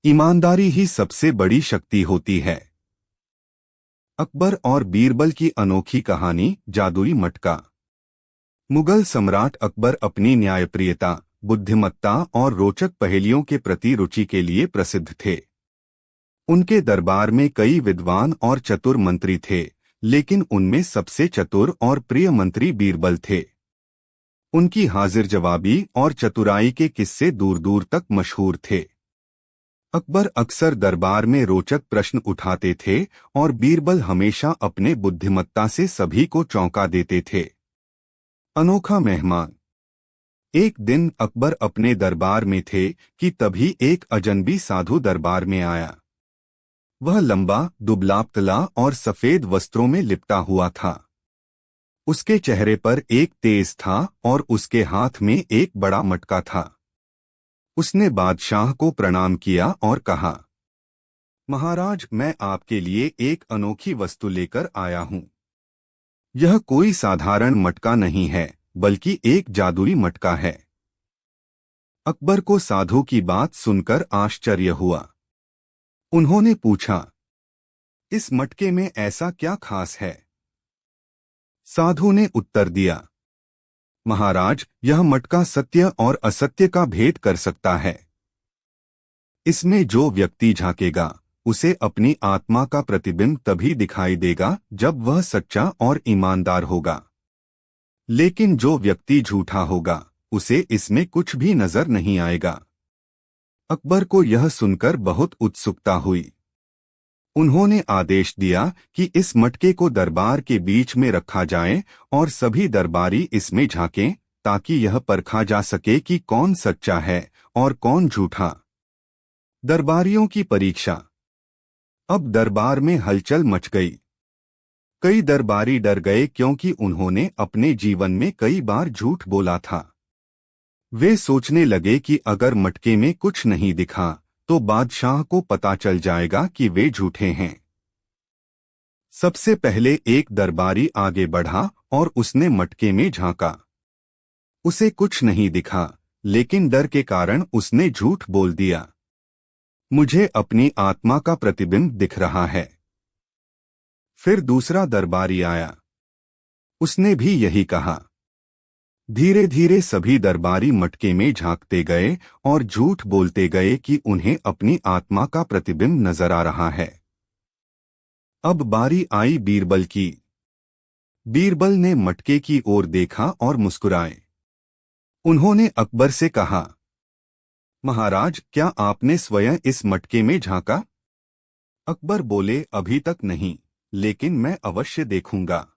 ईमानदारी ही सबसे बड़ी शक्ति होती है। अकबर और बीरबल की अनोखी कहानी, जादुई मटका। मुगल सम्राट अकबर अपनी न्यायप्रियता, बुद्धिमत्ता और रोचक पहेलियों के प्रति रुचि के लिए प्रसिद्ध थे। उनके दरबार में कई विद्वान और चतुर मंत्री थे, लेकिन उनमें सबसे चतुर और प्रिय मंत्री बीरबल थे। उनकी हाजिर जवाबी और चतुराई के किस्से दूर दूर तक मशहूर थे। अकबर अक्सर दरबार में रोचक प्रश्न उठाते थे और बीरबल हमेशा अपने बुद्धिमत्ता से सभी को चौंका देते थे। अनोखा मेहमान। एक दिन अकबर अपने दरबार में थे कि तभी एक अजनबी साधु दरबार में आया। वह लंबा, दुबला-पतला और सफेद वस्त्रों में लिपटा हुआ था। उसके चेहरे पर एक तेज था और उसके हाथ में एक बड़ा मटका था। उसने बादशाह को प्रणाम किया और कहा, महाराज, मैं आपके लिए एक अनोखी वस्तु लेकर आया हूं। यह कोई साधारण मटका नहीं है, बल्कि एक जादुई मटका है। अकबर को साधु की बात सुनकर आश्चर्य हुआ। उन्होंने पूछा, इस मटके में ऐसा क्या खास है? साधु ने उत्तर दिया, महाराज, यह मटका सत्य और असत्य का भेद कर सकता है। इसमें जो व्यक्ति झांकेगा उसे अपनी आत्मा का प्रतिबिंब तभी दिखाई देगा जब वह सच्चा और ईमानदार होगा। लेकिन जो व्यक्ति झूठा होगा उसे इसमें कुछ भी नजर नहीं आएगा। अकबर को यह सुनकर बहुत उत्सुकता हुई। उन्होंने आदेश दिया कि इस मटके को दरबार के बीच में रखा जाए और सभी दरबारी इसमें झांकें ताकि यह परखा जा सके कि कौन सच्चा है और कौन झूठा। दरबारियों की परीक्षा। अब दरबार में हलचल मच गई। कई दरबारी डर गए क्योंकि उन्होंने अपने जीवन में कई बार झूठ बोला था। वे सोचने लगे कि अगर मटके में कुछ नहीं दिखा तो बादशाह को पता चल जाएगा कि वे झूठे हैं। सबसे पहले एक दरबारी आगे बढ़ा और उसने मटके में झांका। उसे कुछ नहीं दिखा, लेकिन डर के कारण उसने झूठ बोल दिया, मुझे अपनी आत्मा का प्रतिबिंब दिख रहा है। फिर दूसरा दरबारी आया। उसने भी यही कहा। धीरे धीरे सभी दरबारी मटके में झांकते गए और झूठ बोलते गए कि उन्हें अपनी आत्मा का प्रतिबिंब नजर आ रहा है। अब बारी आई बीरबल की। बीरबल ने मटके की ओर देखा और मुस्कुराए। उन्होंने अकबर से कहा, महाराज, क्या आपने स्वयं इस मटके में झांका? अकबर बोले, अभी तक नहीं, लेकिन मैं अवश्य देखूंगा।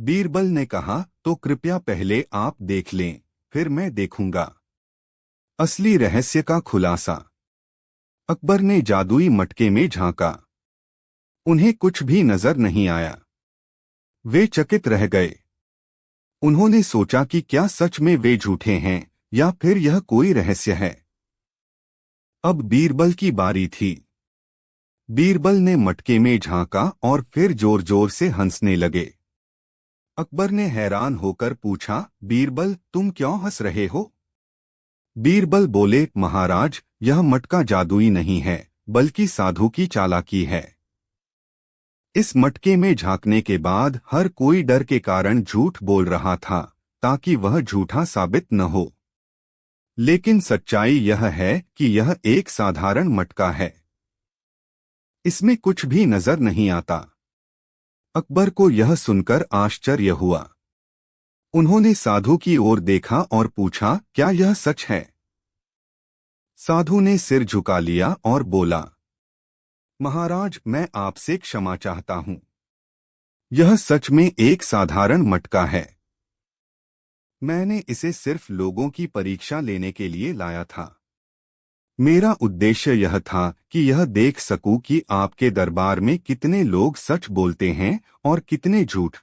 बीरबल ने कहा, तो कृपया पहले आप देख लें, फिर मैं देखूंगा। असली रहस्य का खुलासा। अकबर ने जादुई मटके में झांका। उन्हें कुछ भी नजर नहीं आया। वे चकित रह गए। उन्होंने सोचा कि क्या सच में वे झूठे हैं या फिर यह कोई रहस्य है। अब बीरबल की बारी थी। बीरबल ने मटके में झांका और फिर जोर जोर से हंसने लगे। अकबर ने हैरान होकर पूछा, बीरबल, तुम क्यों हंस रहे हो? बीरबल बोले, महाराज, यह मटका जादुई नहीं है, बल्कि साधु की चालाकी है। इस मटके में झांकने के बाद हर कोई डर के कारण झूठ बोल रहा था ताकि वह झूठा साबित न हो। लेकिन सच्चाई यह है कि यह एक साधारण मटका है। इसमें कुछ भी नजर नहीं आता। अकबर को यह सुनकर आश्चर्य हुआ। उन्होंने साधु की ओर देखा और पूछा, क्या यह सच है? साधु ने सिर झुका लिया और बोला, महाराज, मैं आपसे क्षमा चाहता हूं। यह सच में एक साधारण मटका है। मैंने इसे सिर्फ लोगों की परीक्षा लेने के लिए लाया था। मेरा उद्देश्य यह था कि यह देख सकूं कि आपके दरबार में कितने लोग सच बोलते हैं और कितने झूठ।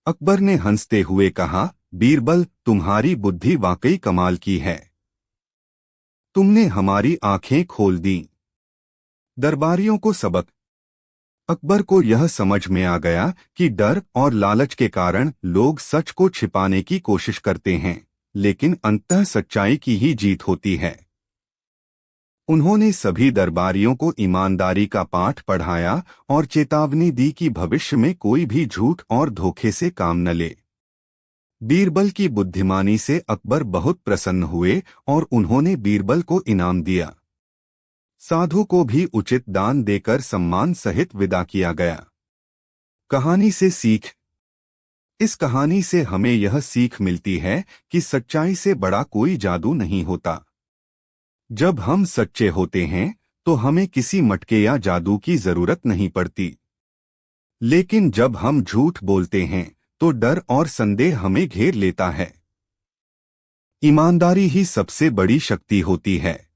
अकबर ने हंसते हुए कहा, बीरबल, तुम्हारी बुद्धि वाकई कमाल की है। तुमने हमारी आंखें खोल दी। दरबारियों को सबक। अकबर को यह समझ में आ गया कि डर और लालच के कारण लोग सच को छिपाने की कोशिश करते हैं, लेकिन अंततः सच्चाई की ही जीत होती है। उन्होंने सभी दरबारियों को ईमानदारी का पाठ पढ़ाया और चेतावनी दी कि भविष्य में कोई भी झूठ और धोखे से काम न ले। बीरबल की बुद्धिमानी से अकबर बहुत प्रसन्न हुए और उन्होंने बीरबल को इनाम दिया। साधु को भी उचित दान देकर सम्मान सहित विदा किया गया। कहानी से सीख। इस कहानी से हमें यह सीख मिलती है कि सच्चाई से बड़ा कोई जादू नहीं होता। जब हम सच्चे होते हैं तो हमें किसी मटके या जादू की जरूरत नहीं पड़ती। लेकिन जब हम झूठ बोलते हैं तो डर और संदेह हमें घेर लेता है। ईमानदारी ही सबसे बड़ी शक्ति होती है।